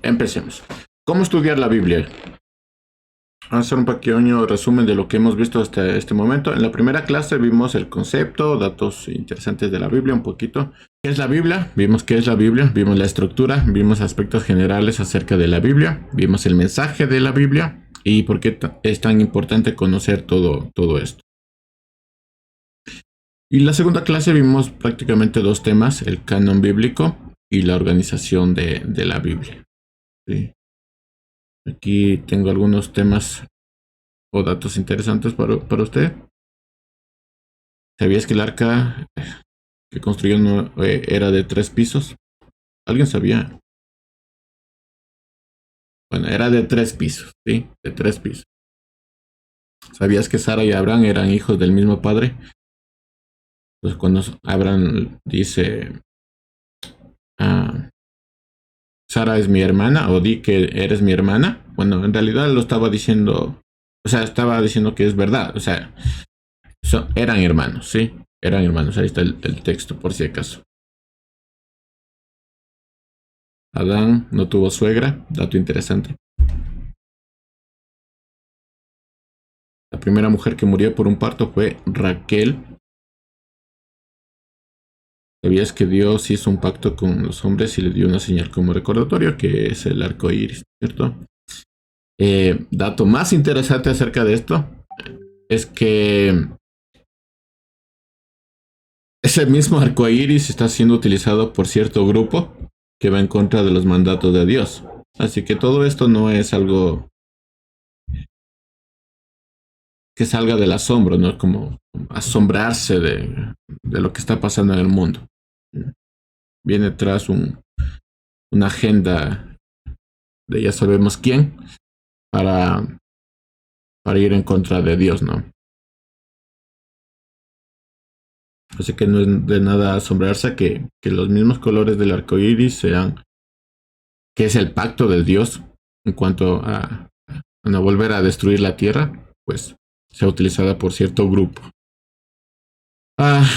Empecemos. ¿Cómo estudiar la Biblia? Vamos a hacer un pequeño resumen de lo que hemos visto hasta este momento. En la primera clase vimos el concepto, datos interesantes de la Biblia, un poquito. ¿Qué es la Biblia? Vimos qué es la Biblia, vimos la estructura, vimos aspectos generales acerca de la Biblia, vimos el mensaje de la Biblia y por qué es tan importante conocer todo esto. Y en la segunda clase vimos prácticamente dos temas, el canon bíblico y la organización de la Biblia. ¿Sí? Aquí tengo algunos temas o datos interesantes para usted. ¿Sabías que el arca que construyó era de 3 pisos? ¿Alguien sabía? Bueno, era de 3 pisos, ¿sí? De 3 pisos. ¿Sabías que Sara y Abraham eran hijos del mismo padre? Pues cuando Abraham dice, ah, Sara es mi hermana, o di que eres mi hermana, bueno, en realidad lo estaba diciendo, o sea, estaba diciendo que es verdad, o sea, eran hermanos, ¿sí? Eran hermanos, ahí está el texto, por si acaso. Adán no tuvo suegra, dato interesante. La primera mujer que murió por un parto fue Raquel. ¿Sabías que Dios hizo un pacto con los hombres y le dio una señal como recordatorio, que es el arco iris, ¿cierto? Dato más interesante acerca de esto es que ese mismo arco iris está siendo utilizado por cierto grupo que va en contra de los mandatos de Dios. Así que todo esto no es algo que salga del asombro, no es como asombrarse de lo que está pasando en el mundo. Viene tras una agenda de ya sabemos quién para, para ir en contra de Dios, ¿no? Así que no es de nada asombrarse que los mismos colores del arco iris sean, que es el pacto de Dios en cuanto a no volver a destruir la tierra, pues sea utilizada por cierto grupo. Ah,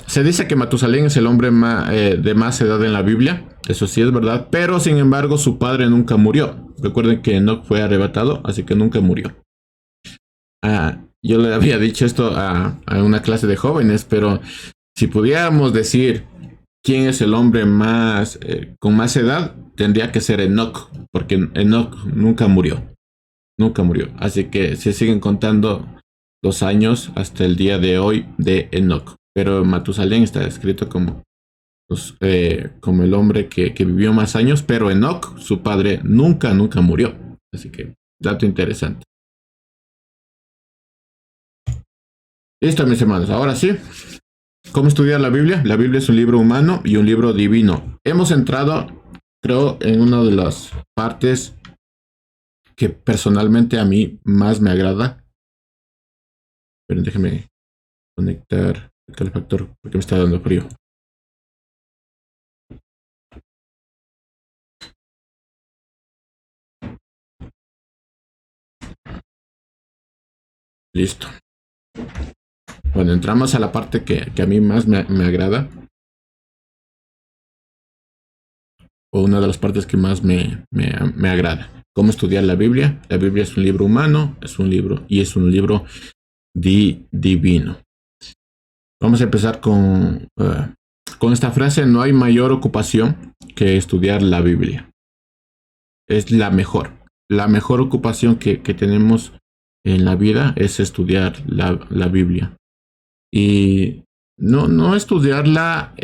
se dice que Matusalén es el hombre de más edad en la Biblia, eso sí es verdad, pero sin embargo su padre nunca murió. Recuerden que Enoch fue arrebatado, así que nunca murió. Yo le había dicho esto a una clase de jóvenes, pero si pudiéramos decir quién es el hombre con más edad, tendría que ser Enoch, porque Enoch nunca murió, nunca murió. Así que se siguen contando los años hasta el día de hoy de Enoch. Pero Matusalén está escrito como el hombre que vivió más años, pero Enoch, su padre, nunca murió. Así que, dato interesante. Listo, mis hermanos. Ahora sí, ¿cómo estudiar la Biblia? La Biblia es un libro humano y un libro divino. Hemos entrado, creo, en una de las partes que personalmente a mí más me agrada. Pero déjeme conectar el calefactor porque me está dando frío. Listo. Bueno, entramos a la parte que a mí más me agrada. O una de las partes que más me agrada. ¿Cómo estudiar la Biblia? La Biblia es un libro humano, es un libro divino. Vamos a empezar con esta frase: no hay mayor ocupación que estudiar la Biblia. Es la mejor ocupación que tenemos en la vida es estudiar la Biblia. Y no estudiarla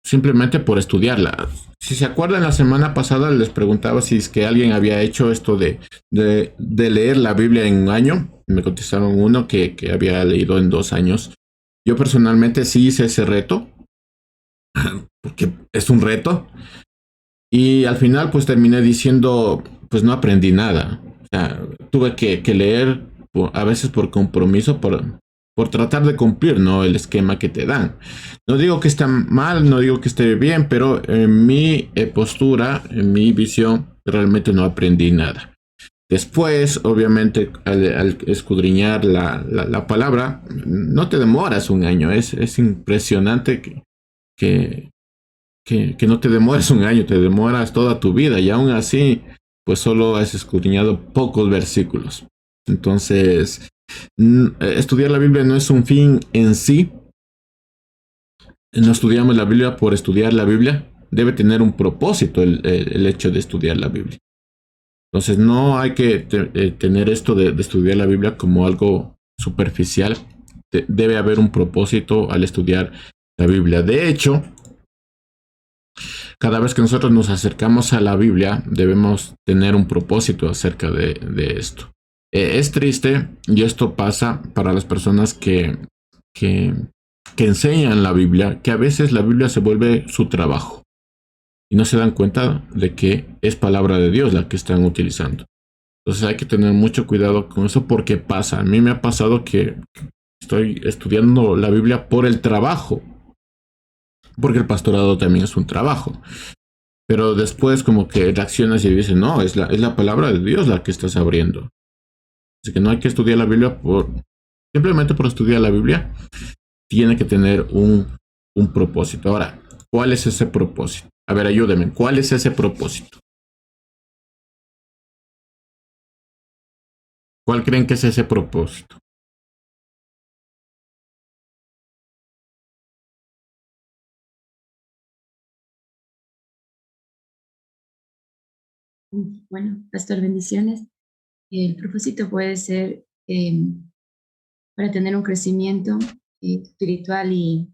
simplemente por estudiarla. Si se acuerdan, la semana pasada les preguntaba si es que alguien había hecho esto de leer la Biblia en un año. Me contestaron uno que había leído en 2 años. Yo personalmente sí hice ese reto, porque es un reto. Y al final pues terminé diciendo, pues no aprendí nada. O sea, tuve que leer a veces por compromiso, por tratar de cumplir, ¿no?, el esquema que te dan. No digo que esté mal, no digo que esté bien, pero en mi postura, en mi visión, realmente no aprendí nada. Después, obviamente, al escudriñar la palabra, no te demoras un año. Es impresionante que que no te demores un año, te demoras toda tu vida y aún así, pues solo has escudriñado pocos versículos. Entonces, estudiar la Biblia no es un fin en sí. No estudiamos la Biblia por estudiar la Biblia. Debe tener un propósito el hecho de estudiar la Biblia. Entonces, no hay que tener esto de estudiar la Biblia como algo superficial. Debe haber un propósito al estudiar la Biblia. De hecho, cada vez que nosotros nos acercamos a la Biblia, debemos tener un propósito acerca de esto. Es triste, y esto pasa para las personas que, que enseñan la Biblia, que a veces la Biblia se vuelve su trabajo y no se dan cuenta de que es palabra de Dios la que están utilizando. Entonces hay que tener mucho cuidado con eso porque pasa. A mí me ha pasado que estoy estudiando la Biblia por el trabajo, porque el pastorado también es un trabajo. Pero después como que reaccionas y dices, no, es la palabra de Dios la que estás abriendo. Así que no hay que estudiar la Biblia simplemente por estudiar la Biblia. Tiene que tener un propósito. Ahora, ¿cuál es ese propósito? A ver, ayúdenme. ¿Cuál es ese propósito? ¿Cuál creen que es ese propósito? Bueno, Pastor, bendiciones. El propósito puede ser para tener un crecimiento espiritual y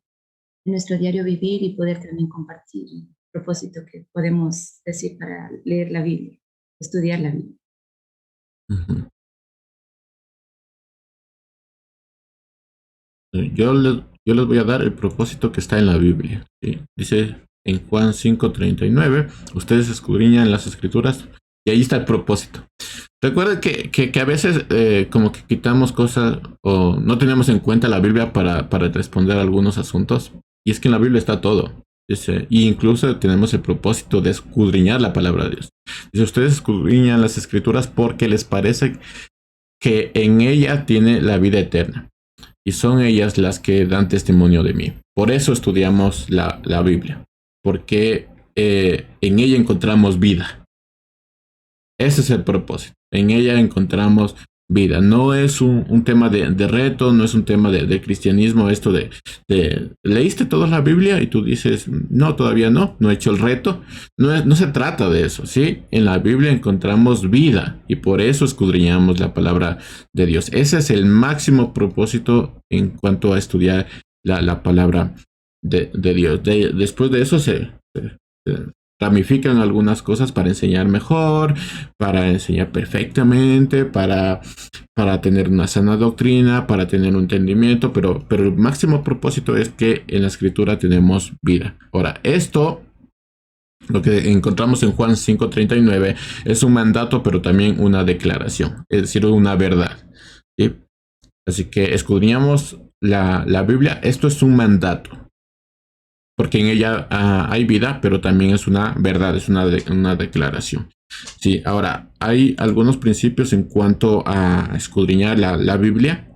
en nuestro diario vivir y poder también compartir el propósito que podemos decir para leer la Biblia, estudiar la Biblia. Ujú. Yo les voy a dar el propósito que está en la Biblia. ¿Sí? Dice en Juan 5:39, ustedes escudriñan las escrituras y ahí está el propósito. Recuerden que a veces como que quitamos cosas o no tenemos en cuenta la Biblia para responder a algunos asuntos. Y es que en la Biblia está todo. Dice, y incluso tenemos el propósito de escudriñar la palabra de Dios. Dice, ustedes escudriñan las escrituras porque les parece que en ella tiene la vida eterna. Y son ellas las que dan testimonio de mí. Por eso estudiamos la Biblia. Porque en ella encontramos vida. Ese es el propósito. En ella encontramos vida. No es un tema de reto, no es un tema de cristianismo, esto ¿leíste toda la Biblia? Y tú dices, no, todavía no he hecho el reto. No se trata de eso, ¿sí? En la Biblia encontramos vida y por eso escudriñamos la palabra de Dios. Ese es el máximo propósito en cuanto a estudiar la palabra de Dios. Después de eso se ramifican algunas cosas para enseñar mejor, para enseñar perfectamente, para tener una sana doctrina, para tener un entendimiento, pero el máximo propósito es que en la escritura tenemos vida. Ahora, esto, lo que encontramos en Juan 5:39, es un mandato, pero también una declaración, es decir, una verdad. ¿Sí? Así que escudriñamos la Biblia, esto es un mandato porque en ella hay vida, pero también es una verdad, es una declaración. Sí, ahora, hay algunos principios en cuanto a escudriñar la Biblia,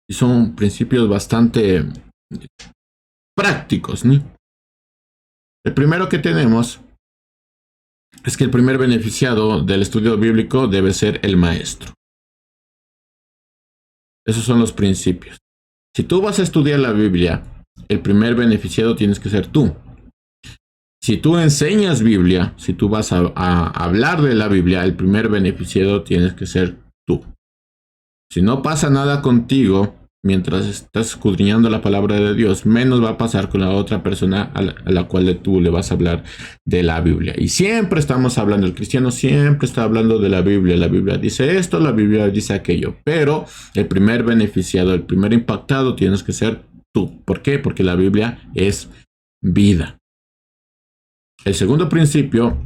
y son principios bastante prácticos, ¿no? El primero que tenemos es que el primer beneficiado del estudio bíblico debe ser el maestro. Esos son los principios. Si tú vas a estudiar la Biblia, el primer beneficiado tienes que ser tú. Si tú enseñas Biblia, si tú vas a hablar de la Biblia, el primer beneficiado tienes que ser tú. Si no pasa nada contigo mientras estás escudriñando la palabra de Dios, menos va a pasar con la otra persona a la cual tú le vas a hablar de la Biblia. Y siempre estamos hablando, el cristiano siempre está hablando de la Biblia. La Biblia dice esto, la Biblia dice aquello. Pero el primer beneficiado, el primer impactado tienes que ser tú. ¿Por qué? Porque la Biblia es vida. El segundo principio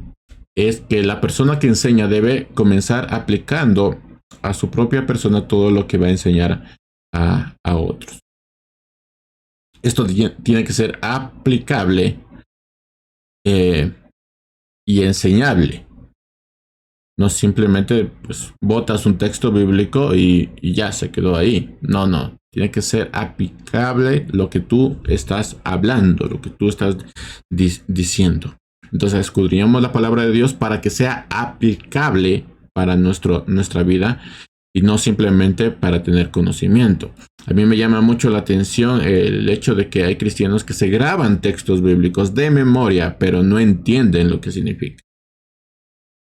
es que la persona que enseña debe comenzar aplicando a su propia persona todo lo que va a enseñar a otros. Esto tiene que ser aplicable y enseñable. No simplemente pues botas un texto bíblico y ya se quedó ahí. No, no. Tiene que ser aplicable lo que tú estás hablando, lo que tú estás diciendo. Entonces escudriñamos la palabra de Dios para que sea aplicable para nuestra vida y no simplemente para tener conocimiento. A mí me llama mucho la atención el hecho de que hay cristianos que se graban textos bíblicos de memoria, pero no entienden lo que significa.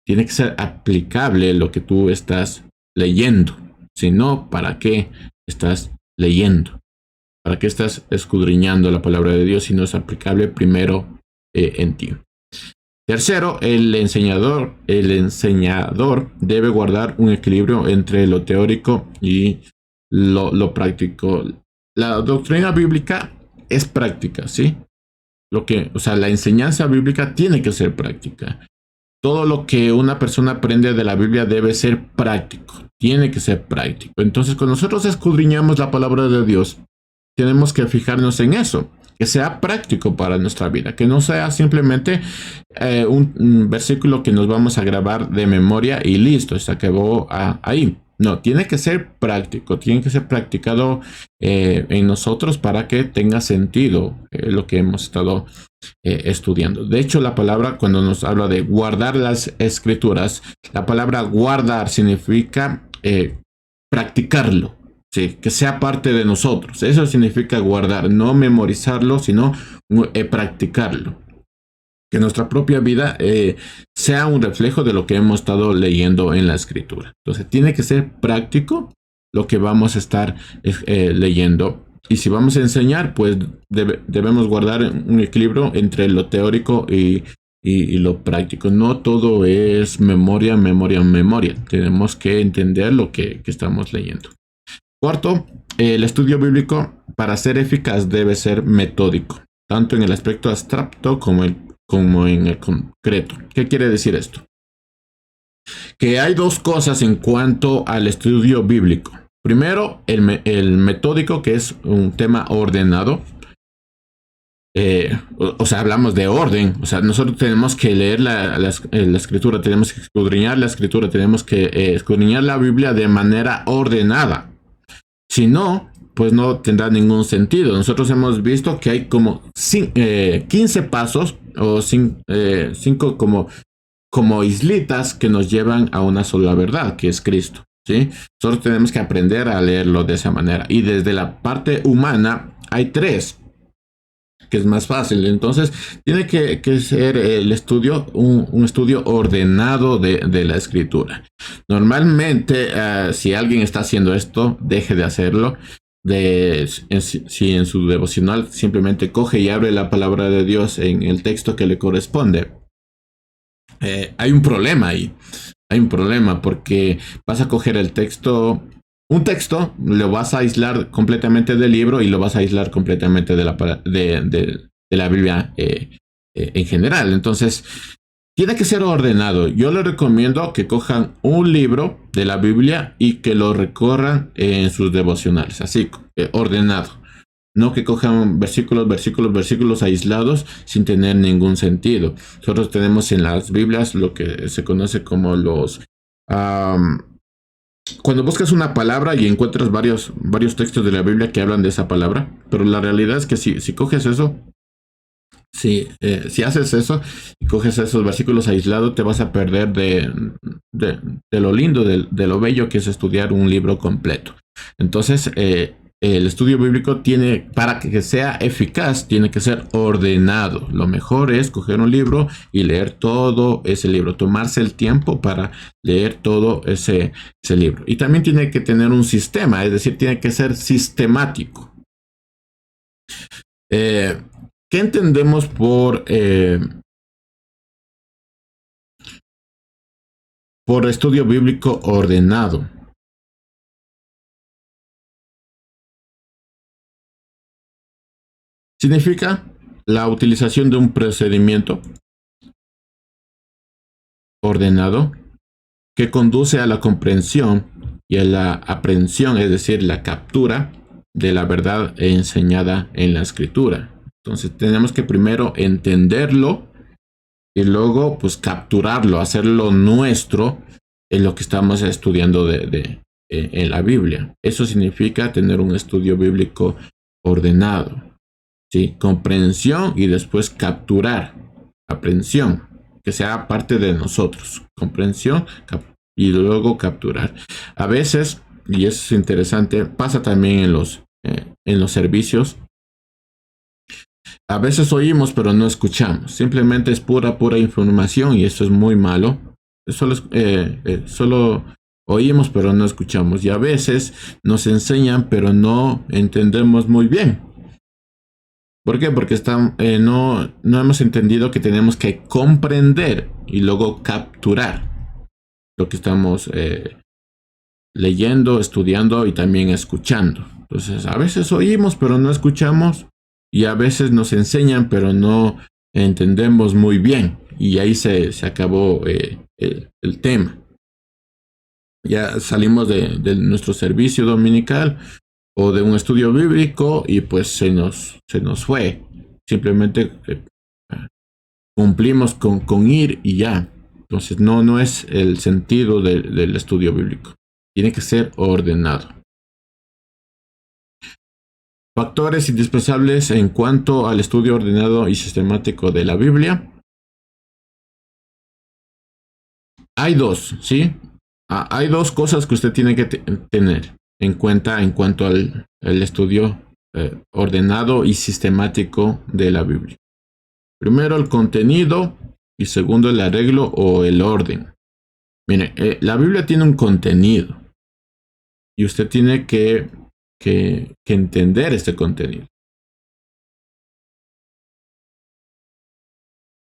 Tiene que ser aplicable lo que tú estás leyendo. Si no, ¿para qué estás leyendo? ¿Para qué estás escudriñando la palabra de Dios si no es aplicable primero en ti? Tercero, el enseñador debe guardar un equilibrio entre lo teórico y lo práctico. La doctrina bíblica es práctica, ¿sí? La enseñanza bíblica tiene que ser práctica. Todo lo que una persona aprende de la Biblia debe ser práctico, tiene que ser práctico. Entonces, cuando nosotros escudriñamos la palabra de Dios, tenemos que fijarnos en eso, que sea práctico para nuestra vida, que no sea simplemente un versículo que nos vamos a grabar de memoria y listo, se acabó ahí. No, tiene que ser práctico, tiene que ser practicado en nosotros para que tenga sentido lo que hemos estado estudiando. De hecho, la palabra, cuando nos habla de guardar las escrituras, la palabra guardar significa practicarlo, ¿sí? Que sea parte de nosotros. Eso significa guardar, no memorizarlo, sino practicarlo. Que nuestra propia vida sea un reflejo de lo que hemos estado leyendo en la escritura. Entonces, tiene que ser práctico lo que vamos a estar leyendo. Y si vamos a enseñar, pues debemos guardar un equilibrio entre lo teórico y lo práctico. No todo es memoria, memoria, memoria. Tenemos que entender lo que estamos leyendo. Cuarto, el estudio bíblico, para ser eficaz, debe ser metódico, tanto en el aspecto abstracto como en el concreto. ¿Qué quiere decir esto? Que hay dos cosas en cuanto al estudio bíblico. Primero, el metódico, que es un tema ordenado. Hablamos de orden. O sea, nosotros tenemos que leer la escritura, tenemos que escudriñar la escritura, tenemos que escudriñar la Biblia de manera ordenada. Si no, pues no tendrá ningún sentido. Nosotros hemos visto que hay como 15 pasos o 5 como islitas que nos llevan a una sola verdad, que es Cristo. ¿Sí? Nosotros tenemos que aprender a leerlo de esa manera. Y desde la parte humana hay 3, que es más fácil. Entonces, tiene que ser el estudio, un estudio ordenado de la escritura. Normalmente, si alguien está haciendo esto, deje de hacerlo. Si en su devocional simplemente coge y abre la palabra de Dios en el texto que le corresponde, hay un problema ahí. Hay un problema porque vas a coger un texto, lo vas a aislar completamente del libro y lo vas a aislar completamente de la Biblia en general. Entonces, tiene que ser ordenado. Yo les recomiendo que cojan un libro de la Biblia y que lo recorran en sus devocionales, así, ordenado. No que cojan versículos aislados sin tener ningún sentido. Nosotros tenemos en las Biblias lo que se conoce como cuando buscas una palabra y encuentras varios textos de la Biblia que hablan de esa palabra, pero la realidad es que si coges eso, si haces eso y coges esos versículos aislados, te vas a perder de lo lindo, de lo bello que es estudiar un libro completo. Entonces, el estudio bíblico para que sea eficaz, tiene que ser ordenado. Lo mejor es coger un libro y leer todo ese libro, tomarse el tiempo para leer todo ese libro. Y también tiene que tener un sistema, es decir, tiene que ser sistemático. ¿Qué entendemos por estudio bíblico ordenado? Significa la utilización de un procedimiento ordenado que conduce a la comprensión y a la aprehensión, es decir, la captura de la verdad enseñada en la escritura. Entonces tenemos que primero entenderlo y luego pues capturarlo, hacerlo nuestro en lo que estamos estudiando en la Biblia. Eso significa tener un estudio bíblico ordenado, ¿sí? Comprensión y después capturar. Aprehensión, que sea parte de nosotros. Comprensión y luego capturar. A veces, y eso es interesante, pasa también en los servicios. A veces oímos pero no escuchamos. Simplemente es pura información y eso es muy malo. Solo oímos pero no escuchamos. Y a veces nos enseñan pero no entendemos muy bien. ¿Por qué? Porque no hemos entendido que tenemos que comprender y luego capturar lo que estamos leyendo, estudiando y también escuchando. Entonces, a veces oímos pero no escuchamos y a veces nos enseñan pero no entendemos muy bien. Y ahí se acabó el tema. Ya salimos de nuestro servicio dominical o de un estudio bíblico y pues se nos fue. Simplemente cumplimos con ir y ya. Entonces no es el sentido del estudio bíblico. Tiene que ser ordenado. Factores indispensables en cuanto al estudio ordenado y sistemático de la Biblia. Hay dos, ¿sí? Hay dos cosas que usted tiene que tener en cuenta en cuanto al estudio ordenado y sistemático de la Biblia. Primero, el contenido y segundo, el arreglo o el orden. Mire, la Biblia tiene un contenido y usted tiene que entender este contenido.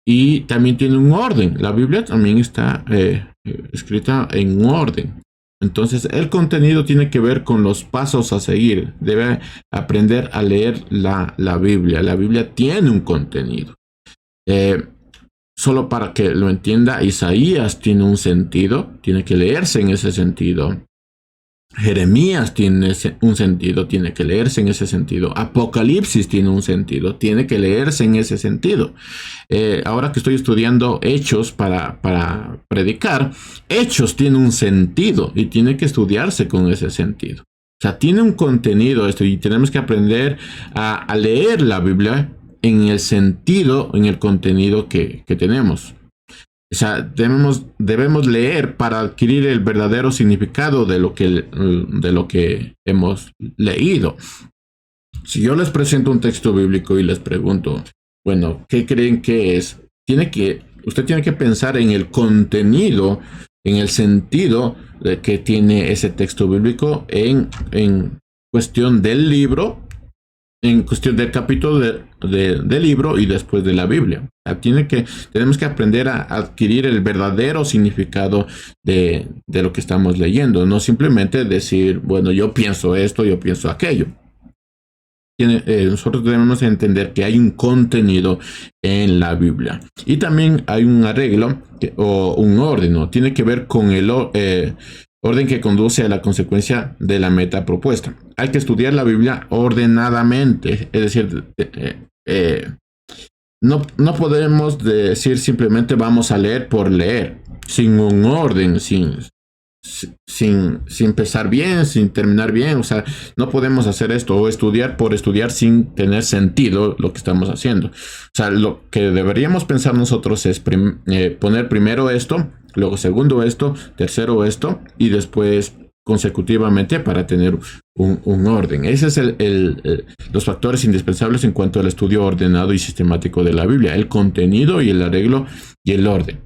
Y también tiene un orden. La Biblia también está escrita en un orden. Entonces, el contenido tiene que ver con los pasos a seguir. Debe aprender a leer la Biblia. La Biblia tiene un contenido. Eh, Solo para que lo entienda, Isaías tiene un sentido, tiene que leerse en ese sentido. Jeremías tiene un sentido, tiene que leerse en ese sentido. Apocalipsis tiene un sentido, tiene que leerse en ese sentido. Ahora que estoy estudiando Hechos para predicar, Hechos tiene un sentido y tiene que estudiarse con ese sentido. O sea, tiene un contenido esto y tenemos que aprender a leer la Biblia en el sentido, en el contenido que tenemos. O sea, debemos leer para adquirir el verdadero significado de lo que hemos leído. Si yo les presento un texto bíblico y les pregunto, bueno, ¿qué creen que es? Usted tiene que pensar en el contenido, en el sentido de que tiene ese texto bíblico en cuestión del libro, en cuestión del capítulo del libro y después de la Biblia. Tenemos que aprender a adquirir el verdadero significado de lo que estamos leyendo, no simplemente decir, bueno, yo pienso esto, yo pienso aquello. Nosotros debemos entender que hay un contenido en la Biblia y también hay un arreglo o un orden, ¿no? Tiene que ver con el orden que conduce a la consecuencia de la meta propuesta. Hay que estudiar la Biblia ordenadamente, es decir, no podemos decir simplemente vamos a leer por leer, sin un orden, sin empezar bien, sin terminar bien. O sea, no podemos hacer esto o estudiar por estudiar sin tener sentido lo que estamos haciendo. O sea, lo que deberíamos pensar nosotros es poner primero esto, luego segundo esto, tercero esto y después consecutivamente para tener un orden. Ese es los factores indispensables en cuanto al estudio ordenado y sistemático de la Biblia, el contenido y el arreglo y el orden,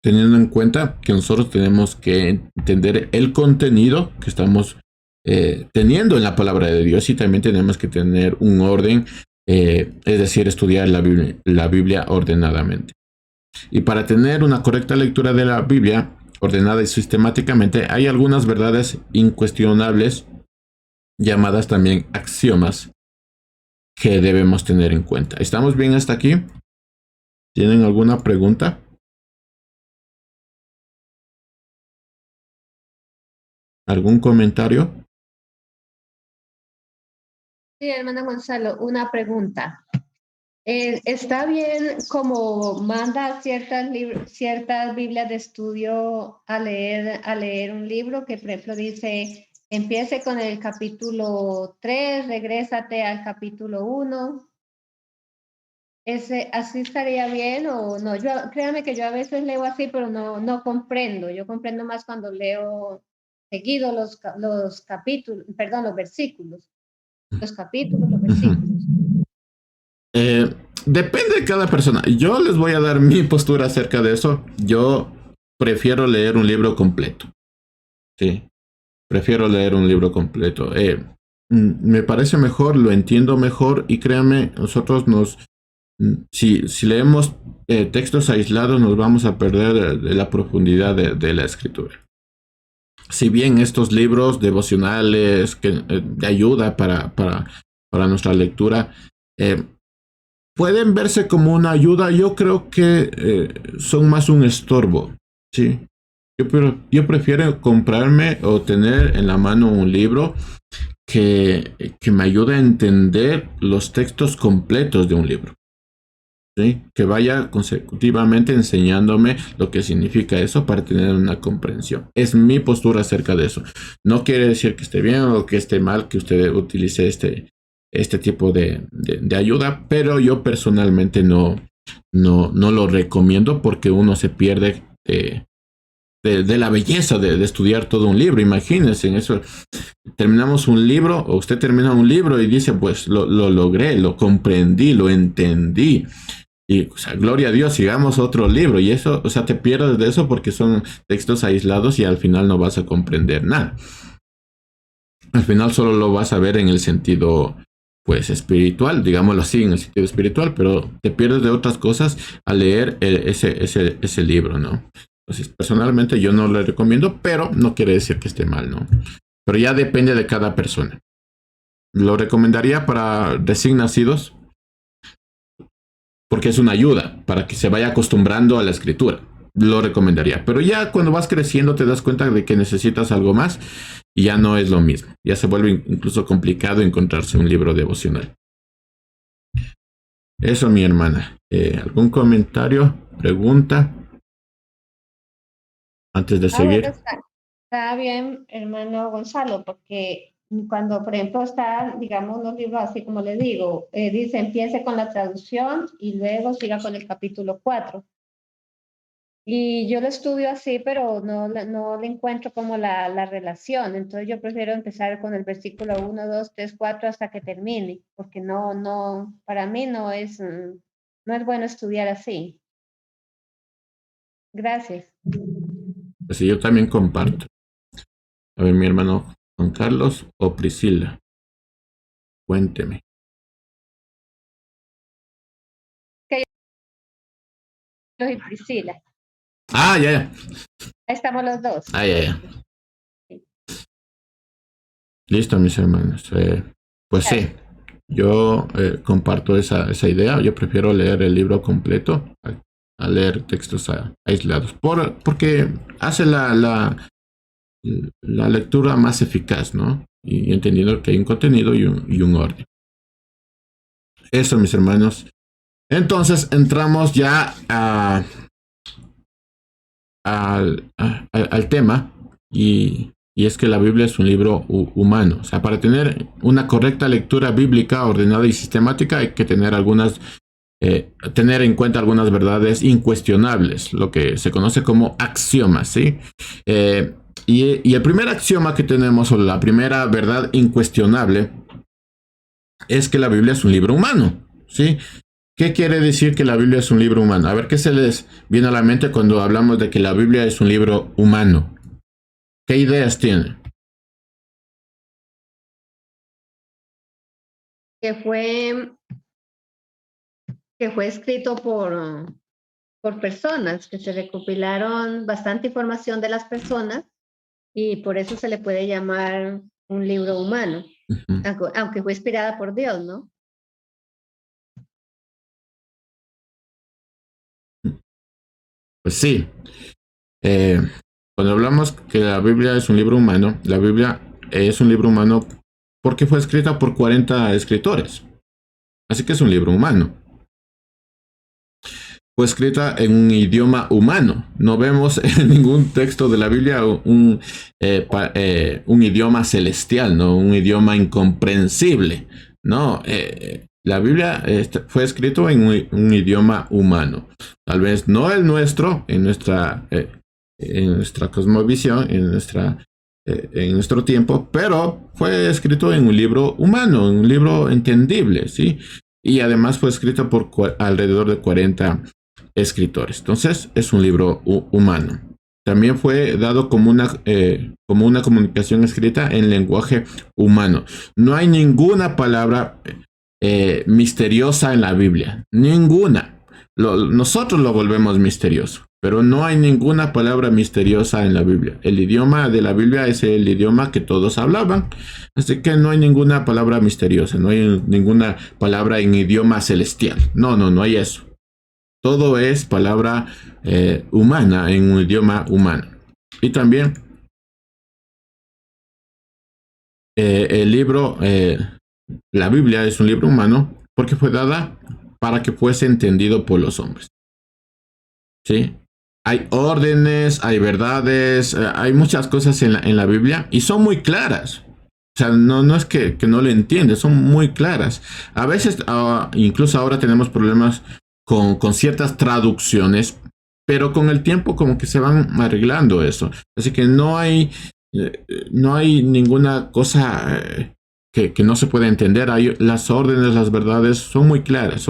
teniendo en cuenta que nosotros tenemos que entender el contenido que estamos teniendo en la palabra de Dios y también tenemos que tener un orden, es decir, estudiar la Biblia ordenadamente. Y para tener una correcta lectura de la Biblia ordenada y sistemáticamente, hay algunas verdades incuestionables, llamadas también axiomas, que debemos tener en cuenta. ¿Estamos bien hasta aquí? ¿Tienen alguna pregunta? ¿Algún comentario? Sí, hermano Gonzalo, una pregunta. Está bien como manda ciertas Biblias de estudio a leer un libro que, por ejemplo, dice, empiece con el capítulo 3, regrésate al capítulo 1. ¿Así estaría bien o no? Créame que yo a veces leo así, pero no comprendo. Yo comprendo más cuando leo seguido los capítulos, perdón, los versículos. Los capítulos, los versículos. Depende de cada persona. Yo les voy a dar mi postura acerca de eso. Yo prefiero leer un libro completo. Sí, prefiero leer un libro completo. Me parece mejor, lo entiendo mejor y créanme, si leemos textos aislados nos vamos a perder de la profundidad de la escritura. Si bien estos libros devocionales de ayuda para nuestra lectura pueden verse como una ayuda, yo creo que son más un estorbo. ¿Sí? Yo prefiero comprarme o tener en la mano un libro que me ayude a entender los textos completos de un libro. ¿Sí? Que vaya consecutivamente enseñándome lo que significa eso para tener una comprensión. Es mi postura acerca de eso. No quiere decir que esté bien o que esté mal que usted utilice este tipo de ayuda, pero yo personalmente no lo recomiendo porque uno se pierde de la belleza de estudiar todo un libro. Imagínense en eso. Terminamos un libro o usted termina un libro y dice, pues lo logré, lo comprendí, lo entendí. Y, o sea, gloria a Dios, sigamos otro libro. Y eso, o sea, te pierdes de eso porque son textos aislados y al final no vas a comprender nada. Al final solo lo vas a ver en el sentido, pues, espiritual, digámoslo así, en el sentido espiritual, pero te pierdes de otras cosas al leer ese libro, ¿no? Entonces, personalmente yo no lo recomiendo, pero no quiere decir que esté mal, ¿no? Pero ya depende de cada persona. Lo recomendaría para recién nacidos, porque es una ayuda para que se vaya acostumbrando a la escritura. Lo recomendaría. Pero ya cuando vas creciendo te das cuenta de que necesitas algo más y ya no es lo mismo. Ya se vuelve incluso complicado encontrarse un libro devocional. Eso, mi hermana. ¿Algún comentario? ¿Pregunta? Antes de seguir. Bueno, está bien, hermano Gonzalo, porque cuando, por ejemplo, está, digamos, los libros así como le digo, dice empiece con la traducción y luego siga con el capítulo 4. Y yo lo estudio así, pero no le encuentro como la relación. Entonces yo prefiero empezar con el versículo 1, 2, 3, 4 hasta que termine, porque para mí no es bueno estudiar así. Gracias. Pues sí, yo también comparto. A ver, mi hermano Juan Carlos o Priscila. Cuénteme. Yo y Priscila. Ah, ya. Ahí estamos los dos. Ah, ya. Listo, mis hermanos. Pues sí, yo comparto esa idea. Yo prefiero leer el libro completo a leer textos aislados. Porque hace la lectura más eficaz, ¿no? Y entendiendo que hay un contenido y un orden. Eso, mis hermanos. Entonces entramos ya al tema y es que la Biblia es un libro humano. O sea, para tener una correcta lectura bíblica ordenada y sistemática hay que tener tener en cuenta algunas verdades incuestionables, lo que se conoce como axiomas, ¿sí? Y el primer axioma que tenemos, o la primera verdad incuestionable, es que la Biblia es un libro humano, ¿sí? ¿Qué quiere decir que la Biblia es un libro humano? A ver, ¿qué se les viene a la mente cuando hablamos de que la Biblia es un libro humano? ¿Qué ideas tienen? Que fue escrito por personas, que se recopilaron bastante información de las personas y por eso se le puede llamar un libro humano, aunque fue inspirada por Dios, ¿no? Pues sí. Cuando hablamos que la Biblia es un libro humano, la Biblia es un libro humano porque fue escrita por 40 escritores. Así que es un libro humano. fue escrita en un idioma humano. No vemos en ningún texto de la Biblia un idioma celestial, ¿no? Un idioma incomprensible. No, la Biblia fue escrito en un idioma humano. Tal vez no el nuestro, en nuestra cosmovisión, en nuestro tiempo, pero fue escrito en un libro humano, en un libro entendible, ¿sí? Y además fue escrito por alrededor de 40 escritores. Entonces, es un libro humano. También fue dado como una comunicación escrita en lenguaje humano. No hay ninguna palabra misteriosa en la Biblia. Ninguna. Nosotros lo volvemos misterioso, pero no hay ninguna palabra misteriosa en la Biblia. El idioma de la Biblia es el idioma que todos hablaban. Así que no hay ninguna palabra misteriosa, no hay ninguna palabra en idioma celestial. No hay eso. Todo es palabra humana, en un idioma humano. Y también el libro, la Biblia es un libro humano porque fue dada para que fuese entendido por los hombres. ¿Sí? Hay órdenes, hay verdades, hay muchas cosas en la Biblia y son muy claras. O sea, no es que no lo entiendes, son muy claras. A veces, incluso ahora tenemos problemas con ciertas traducciones, pero con el tiempo como que se van arreglando eso. Así que no hay ninguna cosa que no se puede entender. Las órdenes, las verdades son muy claras,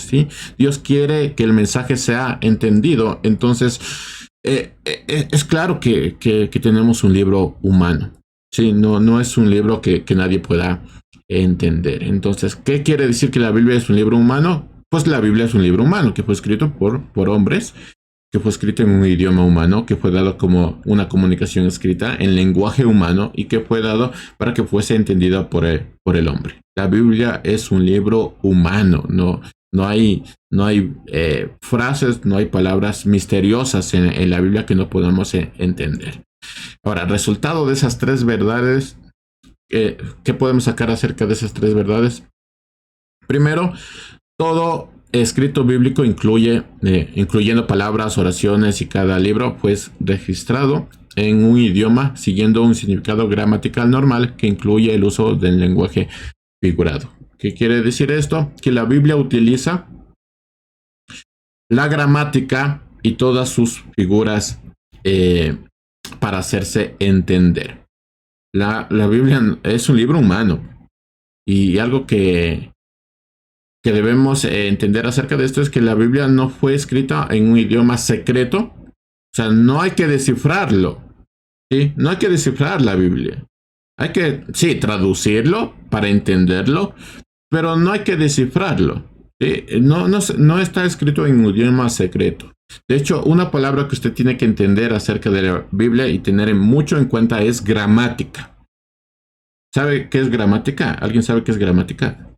¿sí? Dios quiere que el mensaje sea entendido. Entonces, es claro que tenemos un libro humano. Sí, no es un libro que nadie pueda entender. Entonces, ¿qué quiere decir que la Biblia es un libro humano? Pues la Biblia es un libro humano que fue escrito por hombres, que fue escrito en un idioma humano, que fue dado como una comunicación escrita en lenguaje humano y que fue dado para que fuese entendida por el hombre. La Biblia es un libro humano, no hay frases, no hay palabras misteriosas en la Biblia que no podamos entender. Ahora, resultado de esas tres verdades, ¿qué podemos sacar acerca de esas tres verdades? Primero, todo escrito bíblico incluyendo palabras, oraciones y cada libro, pues registrado en un idioma siguiendo un significado gramatical normal que incluye el uso del lenguaje figurado. ¿Qué quiere decir esto? Que la Biblia utiliza la gramática y todas sus figuras para hacerse entender. La Biblia es un libro humano y algo que debemos entender acerca de esto es que la Biblia no fue escrita en un idioma secreto. O sea, no hay que descifrarlo. ¿Sí? No hay que descifrar la Biblia. Hay que, sí, traducirlo para entenderlo, pero no hay que descifrarlo. ¿Sí? No está escrito en un idioma secreto. De hecho, una palabra que usted tiene que entender acerca de la Biblia y tener mucho en cuenta es gramática. ¿Sabe qué es gramática? ¿Alguien sabe qué es gramática?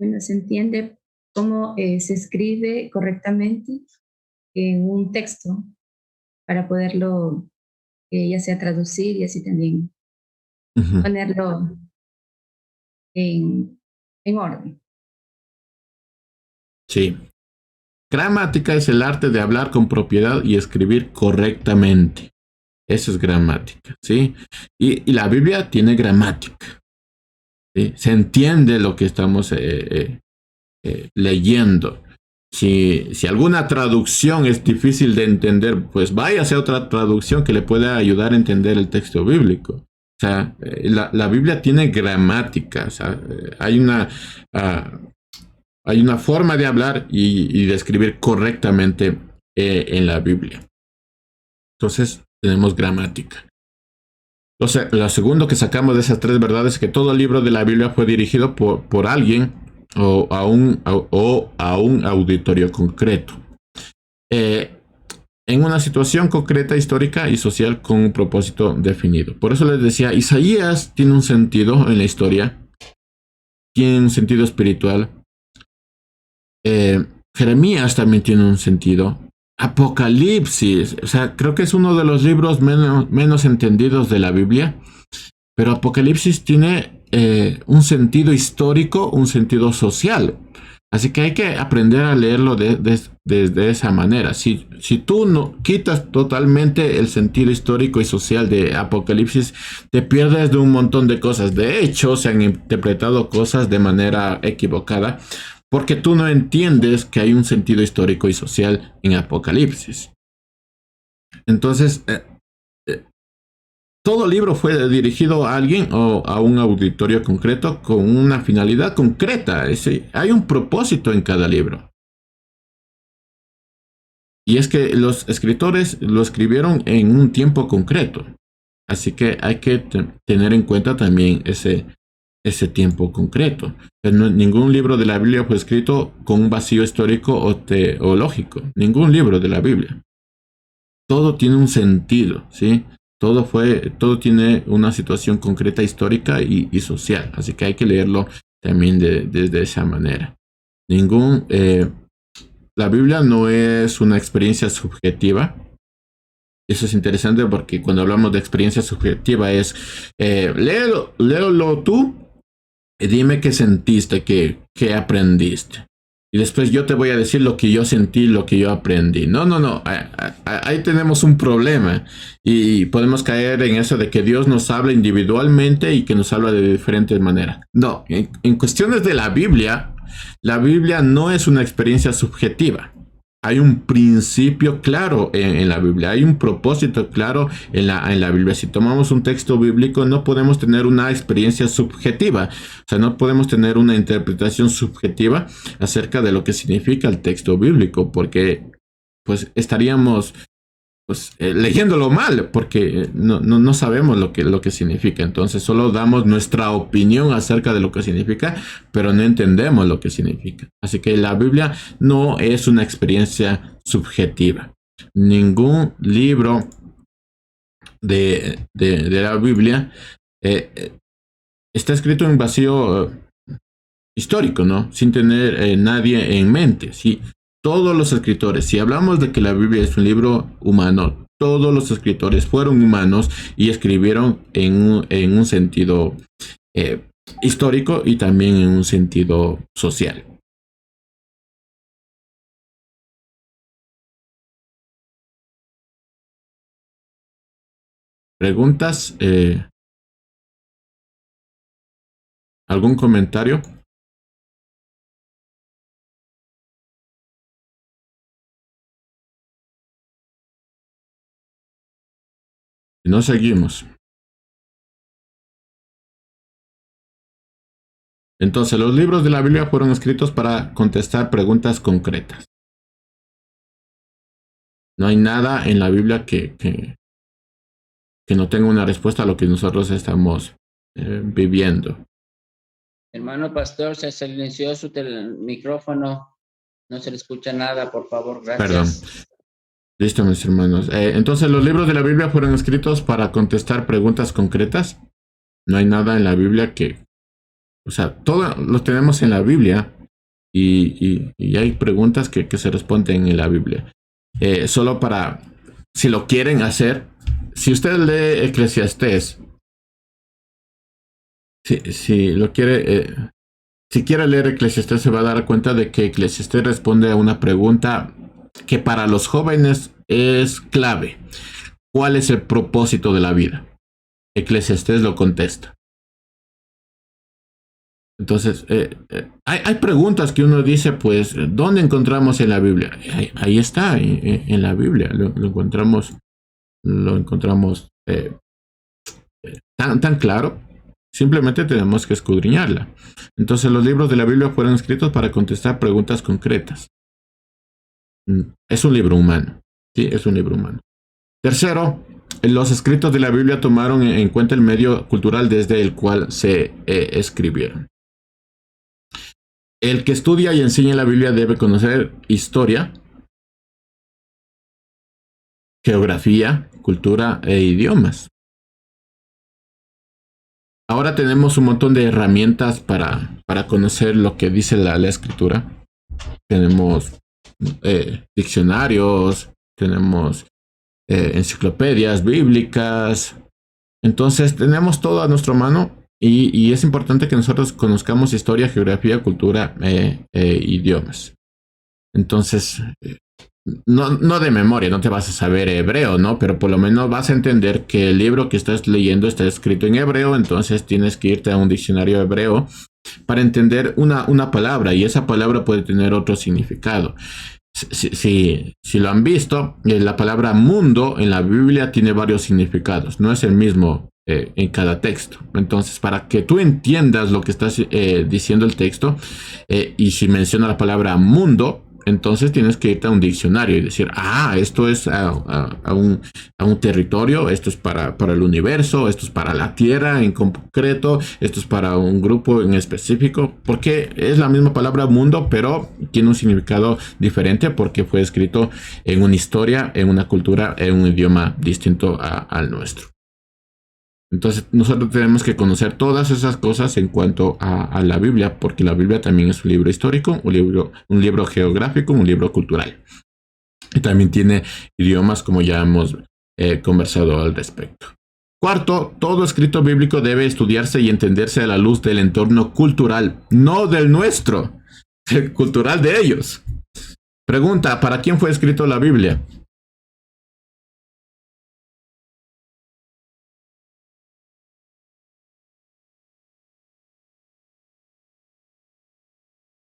Bueno, se entiende cómo se escribe correctamente en un texto para poderlo ya sea traducir y así también ponerlo en orden. Sí. Gramática es el arte de hablar con propiedad y escribir correctamente. Eso es gramática, ¿sí? Y la Biblia tiene gramática. ¿Sí? Se entiende lo que estamos leyendo. Si alguna traducción es difícil de entender, pues váyase a otra traducción que le pueda ayudar a entender el texto bíblico. O sea, la Biblia tiene gramática. O sea, hay una forma de hablar y de escribir correctamente en la Biblia. Entonces, tenemos gramática. Entonces, lo segundo que sacamos de esas tres verdades es que todo libro de la Biblia fue dirigido por alguien o a un auditorio concreto. En una situación concreta, histórica y social con un propósito definido. Por eso les decía, Isaías tiene un sentido en la historia, tiene un sentido espiritual. Jeremías también tiene un sentido. Apocalipsis, o sea, creo que es uno de los libros menos entendidos de la Biblia, pero Apocalipsis tiene un sentido histórico, un sentido social. Así que hay que aprender a leerlo de esa manera. Si tú no quitas totalmente el sentido histórico y social de Apocalipsis, te pierdes de un montón de cosas. De hecho, se han interpretado cosas de manera equivocada porque tú no entiendes que hay un sentido histórico y social en Apocalipsis. Entonces, todo libro fue dirigido a alguien o a un auditorio concreto con una finalidad concreta. Hay un propósito en cada libro. Y es que los escritores lo escribieron en un tiempo concreto. Así que hay que tener en cuenta también ese tiempo concreto. Ningún libro de la Biblia fue escrito con un vacío histórico o teológico. Ningún libro de la Biblia. Todo tiene un sentido, ¿sí? Todo tiene una situación concreta histórica y social. Así que hay que leerlo también desde esa manera. La Biblia no es una experiencia subjetiva. Eso es interesante porque cuando hablamos de experiencia subjetiva es léelo tú y dime qué sentiste, qué aprendiste. Y después yo te voy a decir lo que yo sentí, lo que yo aprendí. No. Ahí tenemos un problema. Y podemos caer en eso de que Dios nos habla individualmente y que nos habla de diferentes maneras. No, en cuestiones de la Biblia no es una experiencia subjetiva. Hay un principio claro en la Biblia, hay un propósito claro en la Biblia. Si tomamos un texto bíblico, no podemos tener una experiencia subjetiva, o sea, no podemos tener una interpretación subjetiva acerca de lo que significa el texto bíblico, porque pues estaríamos leyéndolo mal, porque no sabemos lo que significa. Entonces solo damos nuestra opinión acerca de lo que significa, pero no entendemos lo que significa. Así que la Biblia no es una experiencia subjetiva. Ningún libro de la Biblia está escrito en vacío histórico, ¿no? Sin tener nadie en mente, ¿sí? Todos los escritores, si hablamos de que la Biblia es un libro humano, todos los escritores fueron humanos y escribieron en un sentido histórico y también en un sentido social. ¿Preguntas? ¿Algún comentario? Si no, seguimos. Entonces, los libros de la Biblia fueron escritos para contestar preguntas concretas. No hay nada en la Biblia que no tenga una respuesta a lo que nosotros estamos viviendo. Hermano pastor, se silenció su micrófono. No se le escucha nada, por favor, gracias. Perdón. Listo, mis hermanos. Entonces, los libros de la Biblia fueron escritos para contestar preguntas concretas. No hay nada en la Biblia o sea, todo lo tenemos en la Biblia y hay preguntas que se responden en la Biblia. Solo para, si lo quieren hacer, si usted lee Eclesiastés, si quiere leer Eclesiastés, se va a dar cuenta de que Eclesiastés responde a una pregunta que para los jóvenes es clave. ¿Cuál es el propósito de la vida? Eclesiastés lo contesta. Entonces, hay preguntas que uno dice, pues, ¿dónde encontramos en la Biblia? Ahí está, en la Biblia. Lo encontramos tan claro. Simplemente tenemos que escudriñarla. Entonces, los libros de la Biblia fueron escritos para contestar preguntas concretas. Es un libro humano. Sí, es un libro humano. Tercero, los escritos de la Biblia tomaron en cuenta el medio cultural desde el cual se escribieron. El que estudia y enseña la Biblia debe conocer historia, geografía, cultura e idiomas. Ahora tenemos un montón de herramientas para conocer lo que dice la escritura. Tenemos diccionarios, tenemos enciclopedias bíblicas. Entonces tenemos todo a nuestra mano y es importante que nosotros conozcamos historia, geografía, cultura idiomas. Entonces, no de memoria, no te vas a saber hebreo, ¿no? Pero por lo menos vas a entender que el libro que estás leyendo está escrito en hebreo, entonces tienes que irte a un diccionario hebreo para entender una palabra, y esa palabra puede tener otro significado. Si lo han visto, la palabra mundo en la Biblia tiene varios significados, no es el mismo en cada texto. Entonces, para que tú entiendas lo que está diciendo el texto, y si menciona la palabra mundo, entonces tienes que irte a un diccionario y decir, esto es a un territorio, esto es para el universo, esto es para la Tierra en concreto, esto es para un grupo en específico, porque es la misma palabra mundo, pero tiene un significado diferente porque fue escrito en una historia, en una cultura, en un idioma distinto al nuestro. Entonces nosotros tenemos que conocer todas esas cosas en cuanto a la Biblia, porque la Biblia también es un libro histórico, un libro geográfico, un libro cultural. Y también tiene idiomas, como ya hemos conversado al respecto. Cuarto, todo escrito bíblico debe estudiarse y entenderse a la luz del entorno cultural, no del nuestro, el cultural de ellos. Pregunta, ¿para quién fue escrito la Biblia?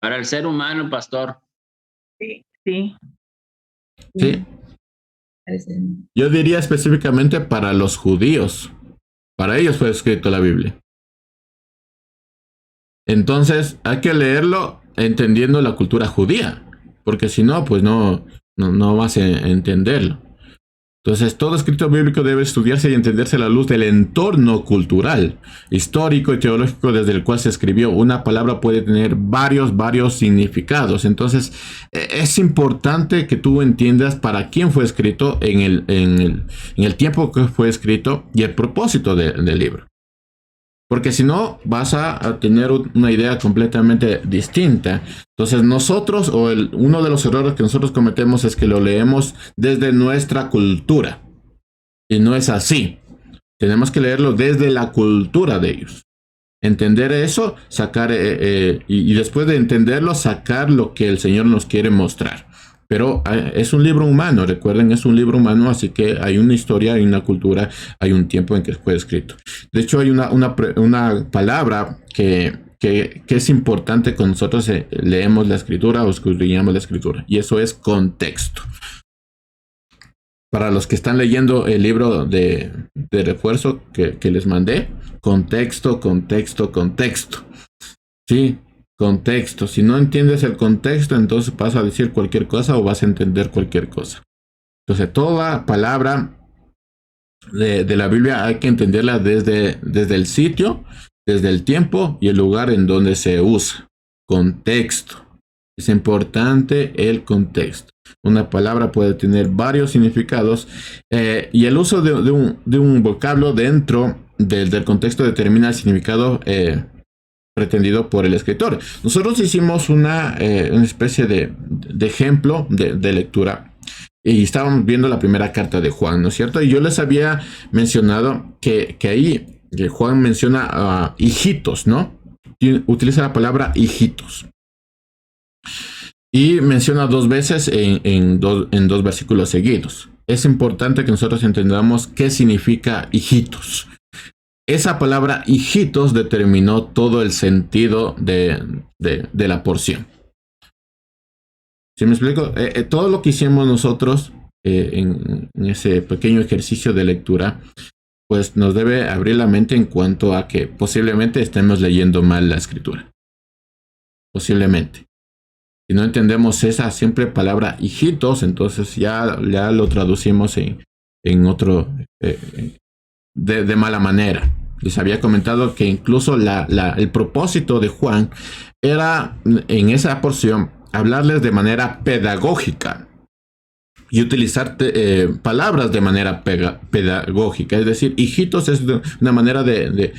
Para el ser humano, pastor. Sí, sí. Sí. Parece- Yo diría específicamente para los judíos. Para ellos fue escrito la Biblia. Entonces hay que leerlo entendiendo la cultura judía, porque si no, pues no vas a entenderlo. Entonces todo escrito bíblico debe estudiarse y entenderse a la luz del entorno cultural, histórico y teológico desde el cual se escribió. Una palabra puede tener varios significados. Entonces es importante que tú entiendas para quién fue escrito en el tiempo que fue escrito y el propósito del libro. Porque si no, vas a tener una idea completamente distinta. Entonces nosotros, uno de los errores que nosotros cometemos es que lo leemos desde nuestra cultura. Y no es así. Tenemos que leerlo desde la cultura de ellos. Entender eso, sacar, y después de entenderlo, sacar lo que el Señor nos quiere mostrar. Pero es un libro humano, recuerden, es un libro humano, así que hay una historia, hay una cultura, hay un tiempo en que fue escrito. De hecho, hay una palabra que es importante cuando nosotros leemos la escritura o escudriñamos la escritura, y eso es contexto. Para los que están leyendo el libro de refuerzo que les mandé, contexto. Sí. Contexto. Si no entiendes el contexto, entonces vas a decir cualquier cosa o vas a entender cualquier cosa. Entonces, toda palabra de la Biblia hay que entenderla desde el sitio, desde el tiempo y el lugar en donde se usa. Contexto. Es importante el contexto. Una palabra puede tener varios significados y el uso de un vocablo dentro del contexto determina el significado pretendido por el escritor. Nosotros hicimos una especie de ejemplo de lectura y estábamos viendo la primera carta de Juan, ¿no es cierto? Y yo les había mencionado que ahí Juan menciona a hijitos, ¿no? Utiliza la palabra hijitos. Y menciona 2 veces en dos versículos seguidos. Es importante que nosotros entendamos qué significa hijitos. Esa palabra hijitos determinó todo el sentido de la porción. ¿Sí me explico? Todo lo que hicimos nosotros en ese pequeño ejercicio de lectura, pues nos debe abrir la mente en cuanto a que posiblemente estemos leyendo mal la escritura. Posiblemente. Si no entendemos esa simple palabra hijitos, entonces ya lo traducimos en otro de mala manera. Les había comentado que incluso el propósito de Juan era en esa porción hablarles de manera pedagógica y utilizar palabras de manera pedagógica. Es decir, hijitos es una manera de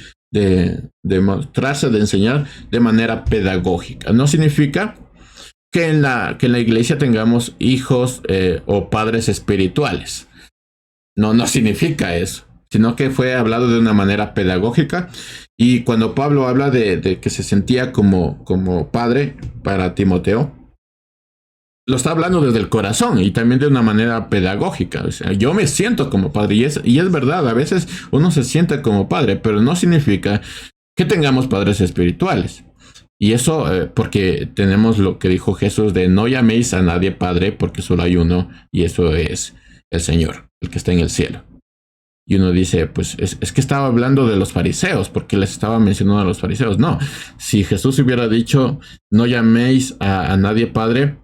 mostrarse, de enseñar de manera pedagógica. No significa que en la iglesia tengamos hijos o padres espirituales. No significa eso, sino que fue hablado de una manera pedagógica. Y cuando Pablo habla de que se sentía como padre para Timoteo, lo está hablando desde el corazón y también de una manera pedagógica. O sea, yo me siento como padre y es verdad, a veces uno se siente como padre, pero no significa que tengamos padres espirituales. Y eso porque tenemos lo que dijo Jesús de no llaméis a nadie padre porque solo hay uno y eso es el Señor, el que está en el cielo. Y uno dice, pues es que estaba hablando de los fariseos, porque les estaba mencionando a los fariseos. No, si Jesús hubiera dicho no llaméis a nadie padre,